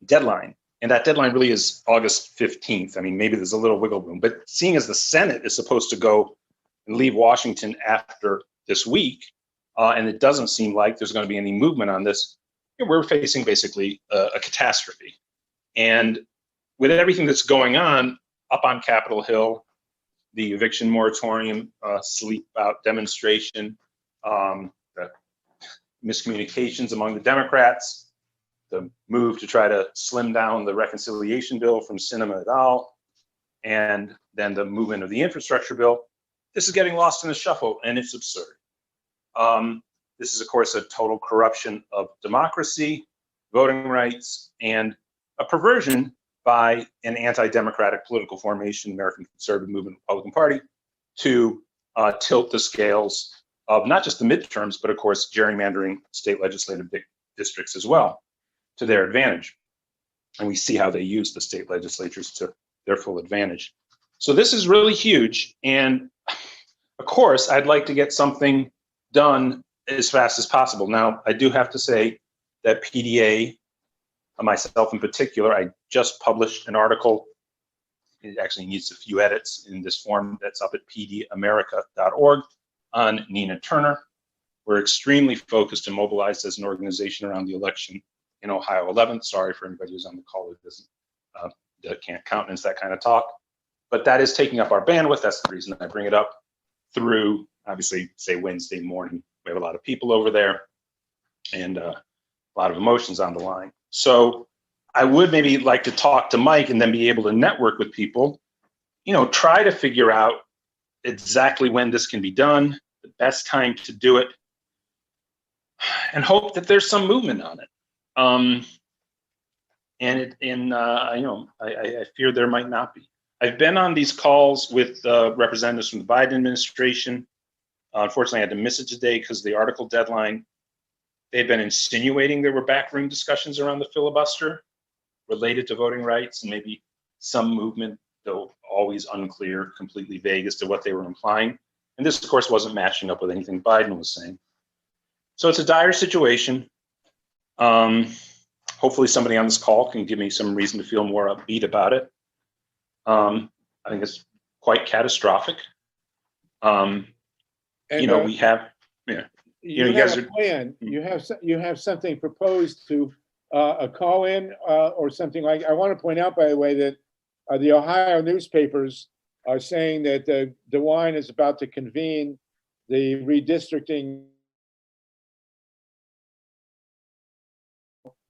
deadline. And that deadline really is August 15th. I mean, maybe there's a little wiggle room, but seeing as the Senate is supposed to go and leave Washington after this week, and it doesn't seem like there's going to be any movement on this, we're facing basically a catastrophe. And with everything that's going on up on Capitol Hill, the eviction moratorium, sleep out demonstration, the miscommunications among the Democrats, the move to try to slim down the reconciliation bill from Sinema et al., and then the movement of the infrastructure bill, this is getting lost in the shuffle, and it's absurd. This is, of course, a total corruption of democracy, voting rights, and a perversion by an anti-democratic political formation, American Conservative Movement Republican Party, to tilt the scales of not just the midterms, but of course, gerrymandering state legislative districts as well to their advantage. And we see how they use the state legislatures to their full advantage. So this is really huge. And of course, I'd like to get something done as fast as possible. Now, I do have to say that PDA, myself in particular, I just published an article. It actually needs a few edits in this form that's up at pdamerica.org on Nina Turner. We're extremely focused and mobilized as an organization around the election in Ohio 11th. Sorry for anybody who's on the call who doesn't, that can't countenance that kind of talk. But that is taking up our bandwidth. That's the reason I bring it up through, obviously, say Wednesday morning. We have a lot of people over there and a lot of emotions on the line. So I would maybe like to talk to Mike and then be able to network with people, try to figure out exactly when this can be done, the best time to do it, and hope that there's some movement on it. I fear there might not be. I've been on these calls with representatives from the Biden administration. Unfortunately, I had to miss it today because of the article deadline. They've been insinuating there were backroom discussions around the filibuster related to voting rights and maybe some movement, though always unclear, completely vague as to what they were implying. And this, of course, wasn't matching up with anything Biden was saying. So it's a dire situation. Hopefully somebody on this call can give me some reason to feel more upbeat about it. I think it's quite catastrophic. We have, you guys have a plan. You have something proposed to a call-in or something like. I want to point out, by the way, that the Ohio newspapers are saying that DeWine is about to convene the redistricting,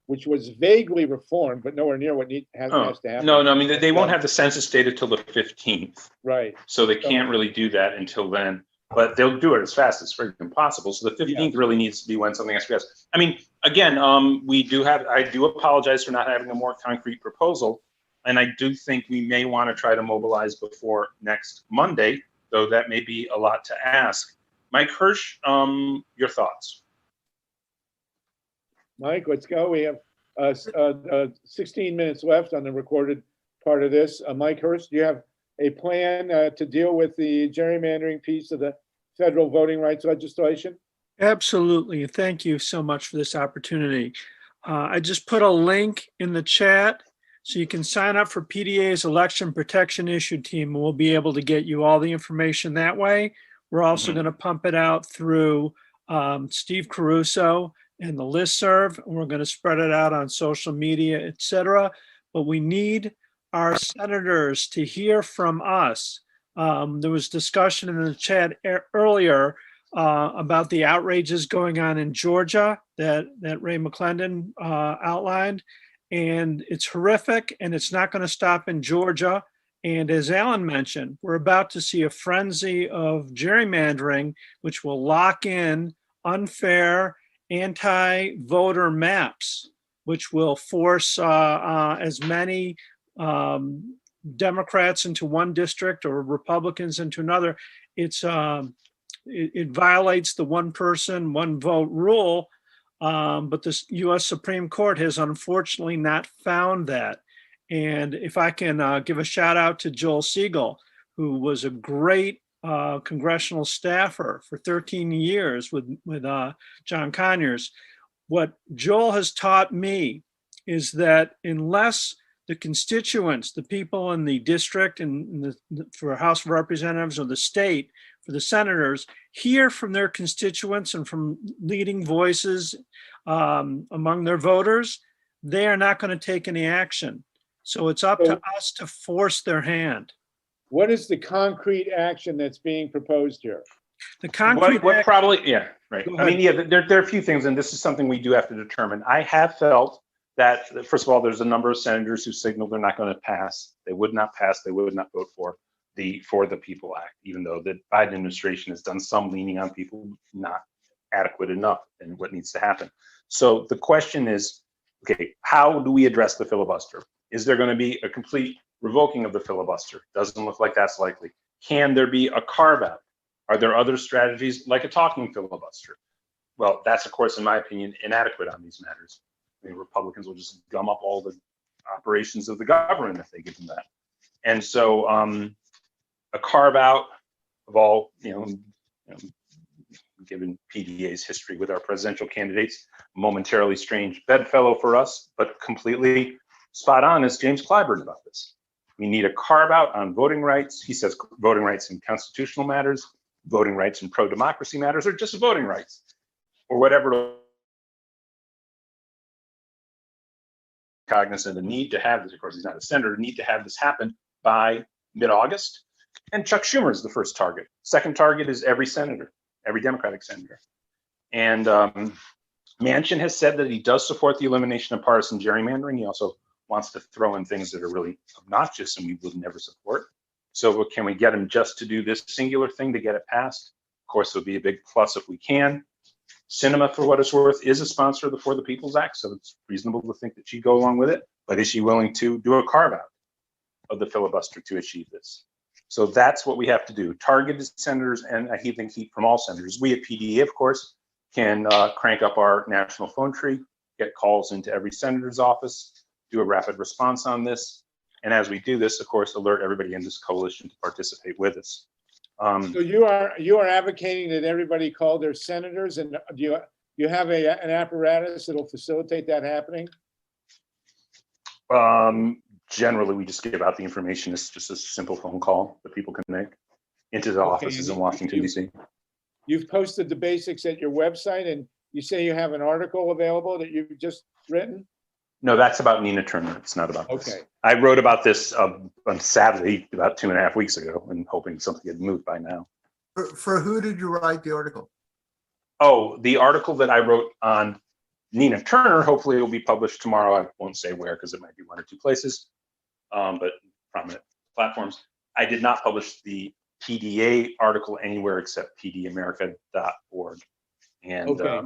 which was vaguely reformed, but nowhere near what has to happen. No, I mean, they won't have the census data till the 15th. Right. So they can't really do that until then, but they'll do it as fast as freaking possible. So the 15th really needs to be when something has to be asked. I mean, again, I do apologize for not having a more concrete proposal. And I do think we may want to try to mobilize before next Monday, though that may be a lot to ask. Mike Hirsch, your thoughts? Mike, let's go. We have 16 minutes left on the recorded part of this. Mike Hirsch, do you have a plan to deal with the gerrymandering piece of the federal voting rights legislation? Absolutely. Thank you so much for this opportunity. I just put a link in the chat so you can sign up for PDA's election protection issue team, and we'll be able to get you all the information that way. We're also going to pump it out through Steve Caruso and the listserv, and we're going to spread it out on social media, etc. But we need our senators to hear from us. There was discussion in the chat earlier about the outrages going on in Georgia that Ray McClendon outlined. And it's horrific, and it's not going to stop in Georgia. And as Alan mentioned, we're about to see a frenzy of gerrymandering, which will lock in unfair anti-voter maps, which will force as many Democrats into one district or Republicans into another. It violates the one person, one vote rule, but the U.S. Supreme Court has unfortunately not found that. And if I can give a shout out to Joel Segal, who was a great congressional staffer for 13 years with John Conyers, what Joel has taught me is that unless the constituents, the people in the district and for House of Representatives or the state, for the senators, hear from their constituents and from leading voices among their voters, they are not going to take any action. So it's up to us to force their hand. What is the concrete action that's being proposed here? The concrete Right. I mean, there are a few things, and this is something we do have to determine. I have felt that, first of all, there's a number of senators who signaled they're not going to pass. They would not pass. They would not vote for the People Act, even though the Biden administration has done some leaning on people not adequate enough in what needs to happen. So the question is, okay, how do we address the filibuster? Is there going to be a complete revoking of the filibuster? Doesn't look like that's likely. Can there be a carve out? Are there other strategies like a talking filibuster? Well, that's, of course, in my opinion, inadequate on these matters. I mean, Republicans will just gum up all the operations of the government if they give them that. And so a carve out of all, given PDA's history with our presidential candidates, momentarily strange bedfellow for us, but completely spot on is James Clyburn about this. We need a carve out on voting rights. He says voting rights in constitutional matters, voting rights in pro-democracy matters, or just voting rights, or whatever. Cognizant of the need to have this, of course, he's not a senator, need to have this happen by mid-August. And Chuck Schumer is the first target. Second target is every senator, every Democratic senator. And Manchin has said that he does support the elimination of partisan gerrymandering. He also wants to throw in things that are really obnoxious and we would never support. So can we get him just to do this singular thing to get it passed? Of course, it would be a big plus if we can. Cinema, for what it's worth, is a sponsor of the For the People's Act, so it's reasonable to think that she'd go along with it. But is she willing to do a carve out of the filibuster to achieve this? So that's what we have to do. Targeted senators, and I think heat from all senators. We at PDA, of course, can crank up our national phone tree, get calls into every senator's office, do a rapid response on this. And as we do this, of course, alert everybody in this coalition to participate with us. So you are advocating that everybody call their senators, and do you have an apparatus that'll facilitate that happening? Generally, we just give out the information. It's just a simple phone call that people can make into the offices in Washington, D.C. You've posted the basics at your website, and you say you have an article available that you've just written? No, that's about Nina Turner. It's not about this. Okay. I wrote about this on Saturday, about 2.5 weeks ago, and hoping something had moved by now. For who did you write the article? Oh, the article that I wrote on Nina Turner, hopefully it will be published tomorrow. I won't say where because it might be one or two places, but prominent platforms. I did not publish the PDA article anywhere except pdamerica.org. And okay.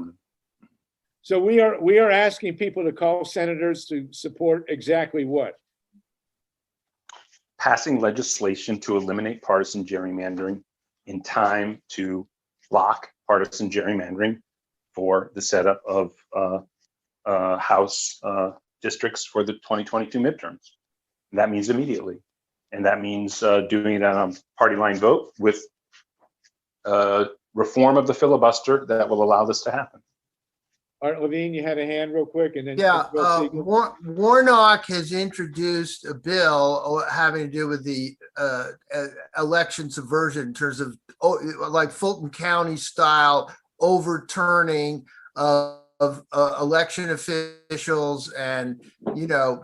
So we are asking people to call senators to support exactly what? Passing legislation to eliminate partisan gerrymandering in time to block partisan gerrymandering for the setup of House districts for the 2022 midterms. And that means immediately. And that means doing it on a party line vote with reform of the filibuster that will allow this to happen. Art Levine, you had a hand real quick, and then yeah, Warnock has introduced a bill having to do with the election subversion in terms of like Fulton County style overturning of election officials and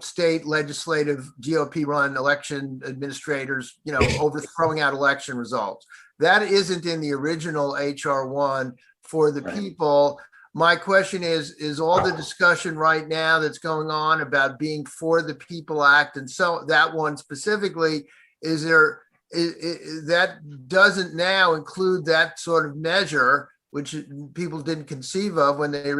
state legislative GOP-run election administrators, overthrowing out election results. That isn't in the original HR 1 for the people. My question is all the discussion right now that's going on about being for the People Act, and so that one specifically, that doesn't now include that sort of measure, which people didn't conceive of when they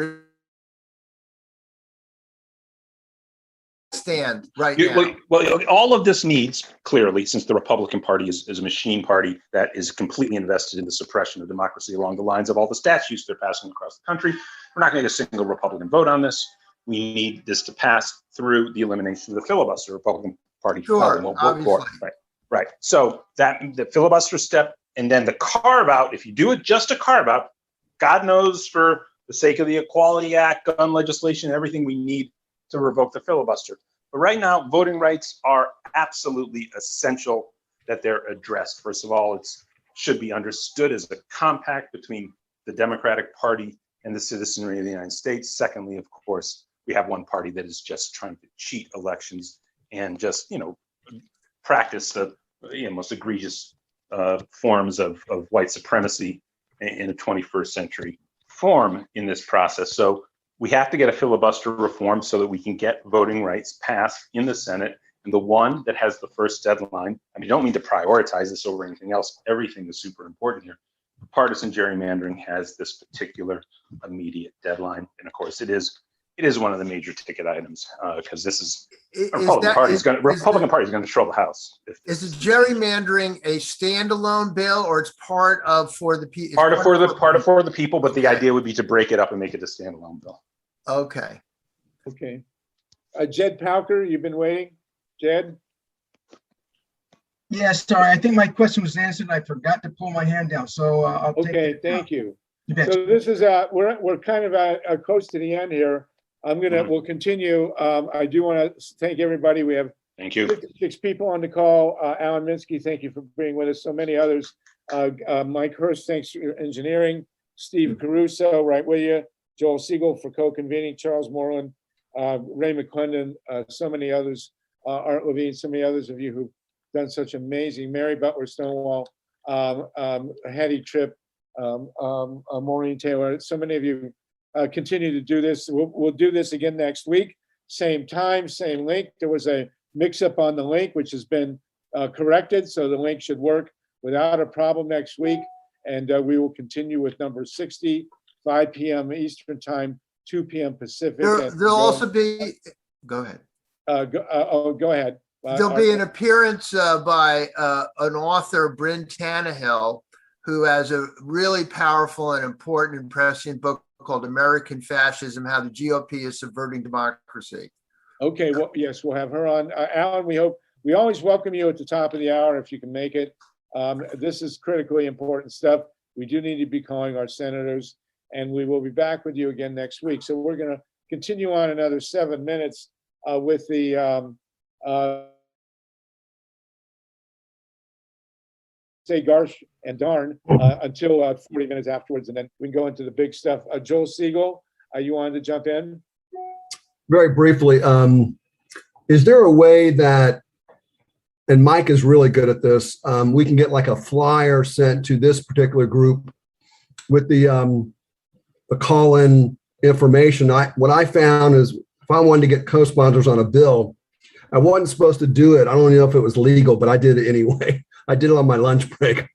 stand right now. Well, all of this needs, clearly, since the Republican Party is a machine party that is completely invested in the suppression of democracy along the lines of all the statutes they're passing across the country. We're not going to get a single Republican vote on this. We need this to pass through the elimination of the filibuster. Republican Party Sure, won't vote for it. Right. So that the filibuster step, and then the carve out, if you do it just a carve out, God knows, for the sake of the Equality Act, gun legislation, everything we need to revoke the filibuster. But right now, voting rights are absolutely essential that they're addressed. First of all, it should be understood as a compact between the Democratic Party and the citizenry of the United States. Secondly, of course, we have one party that is just trying to cheat elections and just, practice the most egregious forms of white supremacy in the 21st century form in this process. So we have to get a filibuster reform so that we can get voting rights passed in the Senate. And the one that has the first deadline, I don't mean to prioritize this over anything else. Everything is super important here. Partisan gerrymandering has this particular immediate deadline. And of course, it is one of the major ticket items because this is Republican Party is going to control the House. Is the gerrymandering a standalone bill, or it's part of for the people? Part of for the people, but the idea would be to break it up and make it a standalone bill. Okay. Okay. Jed Pauker, you've been waiting. Jed? Yeah, sorry. I think my question was answered. I forgot to pull my hand down, so I'll take it. Okay, thank you. So this is we're kind of close to the end here. We'll continue. I do want to thank everybody. We have thank you 56 people on the call. Alan Minsky, thank you for being with us. So many others. Mike Hurst, thanks for your engineering. Steve Caruso, right with you. Joel Segal for co-convening. Charles Moreland, Ray McClendon, so many others. Art Levine, so many others of you who've done such amazing. Mary Butler Stonewall, Hattie Tripp, Maureen Taylor. So many of you continue to do this. We'll do this again next week. Same time, same link. There was a mix-up on the link, which has been corrected. So the link should work without a problem next week. And we will continue with number 60, 5 p.m. Eastern time, 2 p.m. Pacific. There'll also be, go ahead. Go ahead. There'll be an appearance by an author, Bryn Tannehill, who has a really powerful and important and prescient book called American Fascism, How the GOP is Subverting Democracy. Okay, well, yes, we'll have her on. Alan, we always welcome you at the top of the hour if you can make it. This is critically important stuff. We do need to be calling our senators, and we will be back with you again next week. So we're going to continue on another 7 minutes with the say Garsh and Darn until 40 minutes afterwards, and then we can go into the big stuff. Joel Segal, you wanted to jump in? Very briefly, is there a way that, and Mike is really good at this, we can get like a flyer sent to this particular group with the call-in information? What I found is if I wanted to get co-sponsors on a bill, I wasn't supposed to do it. I don't know if it was legal, but I did it anyway. I did it on my lunch break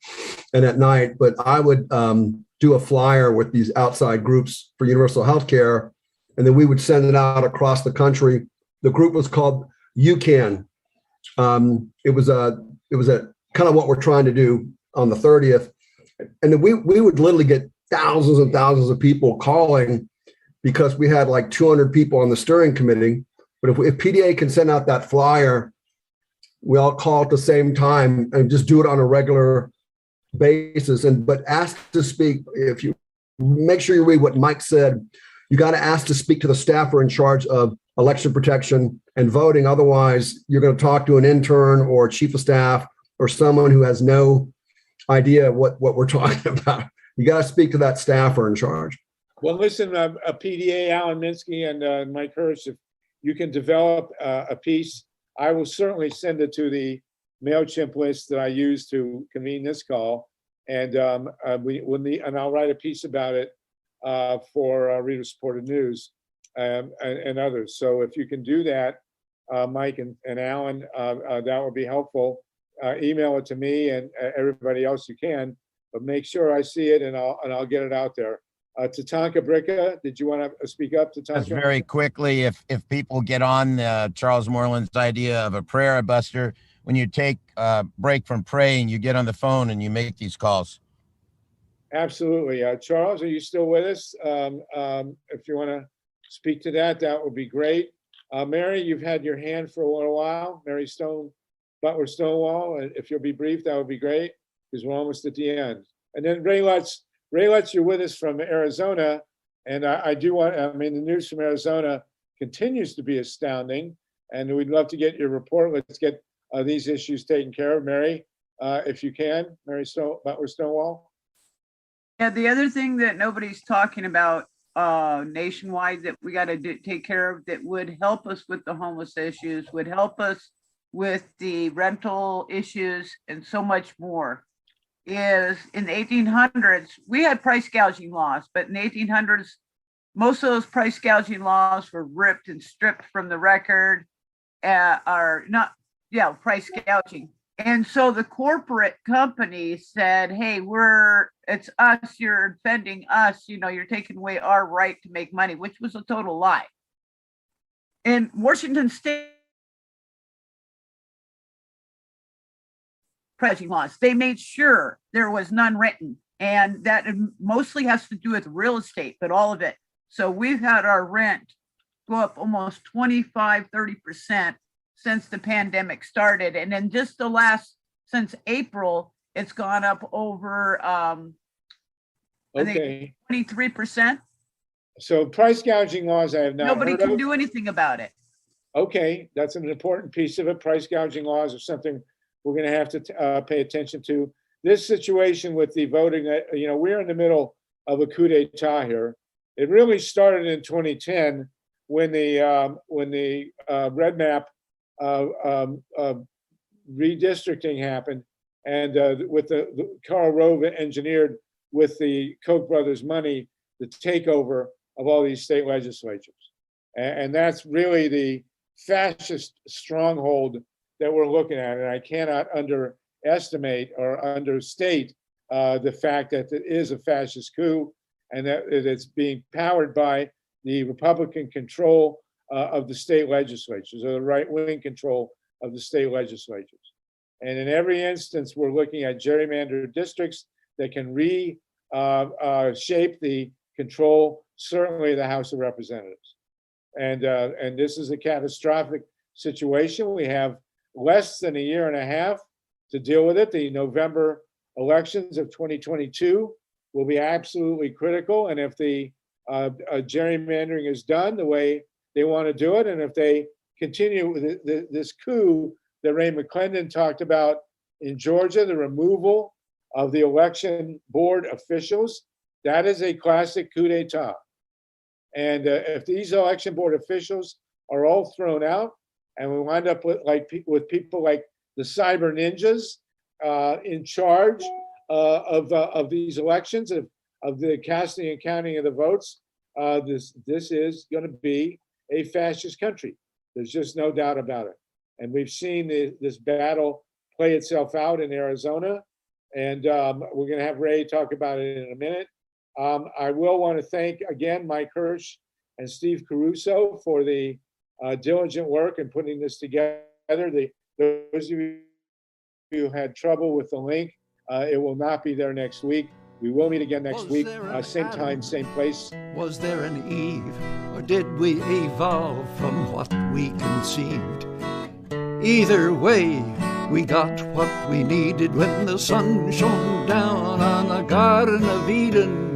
and at night, but I would do a flyer with these outside groups for universal health care, and then we would send it out across the country. The group was called UCAN. It was a kind of what we're trying to do on the 30th. And then we would literally get thousands and thousands of people calling because we had like 200 people on the steering committee. But if PDA can send out that flyer, we all call at the same time and just do it on a regular basis. But ask to speak. If you make sure you read what Mike said, you got to ask to speak to the staffer in charge of election protection and voting. Otherwise, you're going to talk to an intern or chief of staff or someone who has no idea what we're talking about. You got to speak to that staffer in charge. Well, listen, PDA, Alan Minsky, and Mike Hurst, you can develop a piece. I will certainly send it to the MailChimp list that I use to convene this call, and and I'll write a piece about it for reader-supported news and others. So if you can do that, Mike and Alan, that would be helpful. Email it to me and everybody else you can, but make sure I see it and I'll get it out there. Tatanka Bricka, did you want to speak up, Tatanka? Just very quickly, if people get on Charles Moreland's idea of a prayer buster, when you take a break from praying, you get on the phone and you make these calls. Absolutely. Charles, are you still with us? If you want to speak to that, that would be great. Mary, you've had your hand for a little while. Mary Butler Stonewall, and if you'll be brief, that would be great, because we're almost at the end. And then Ray Lutz, you're with us from Arizona, and I mean, the news from Arizona continues to be astounding, and we'd love to get your report. Let's get these issues taken care of. Mary, if you can, Mary Butler Stonewall. Yeah, the other thing that nobody's talking about nationwide that we got to take care of that would help us with the homeless issues, would help us with the rental issues and so much more, is in the 1800s, we had price gouging laws, but in the 1800s, most of those price gouging laws were ripped and stripped from the record, price gouging. And so the corporate companies said, hey, it's us, you're offending us, you're taking away our right to make money, which was a total lie. In Washington State, pricing laws, they made sure there was none written, and that mostly has to do with real estate, but all of it. So we've had our rent go up almost 25-30% since the pandemic started, and in just since April, it's gone up over Okay. 23%. So price gouging laws, I have not Nobody heard can of. do anything about it. Okay, that's an important piece of it. Price gouging laws are something we're going to have to pay attention to. This situation with the voting, we're in the middle of a coup d'etat here. It really started in 2010 when the red map redistricting happened, and with the Karl Rove engineered with the Koch brothers' money the takeover of all these state legislatures, and that's really the fascist stronghold that we're looking at. And I cannot underestimate or understate the fact that it is a fascist coup, and that it's being powered by the Republican control of the state legislatures, or the right-wing control of the state legislatures. And in every instance, we're looking at gerrymandered districts that can reshape the control, certainly the House of Representatives. And this is a catastrophic situation. We have less than a year and a half to deal with it. The November elections of 2022 will be absolutely critical. And if the gerrymandering is done the way they want to do it, and if they continue with this coup that Ray McClendon talked about in Georgia, the removal of the election board officials, that is a classic coup d'etat. And if these election board officials are all thrown out, and we wind up with people like the cyber ninjas in charge of these elections, of the casting and counting of the votes, this is going to be a fascist country. There's just no doubt about it. And we've seen this battle play itself out in Arizona, and we're going to have Ray talk about it in a minute. I will want to thank again Mike Hirsch and Steve Caruso for the diligent work in putting this together. Those of you who had trouble with the link, it will not be there next week. We will meet again next week, same time, same place. Was there an Eve, or did we evolve from what we conceived? Either way, we got what we needed when the sun shone down on the Garden of Eden.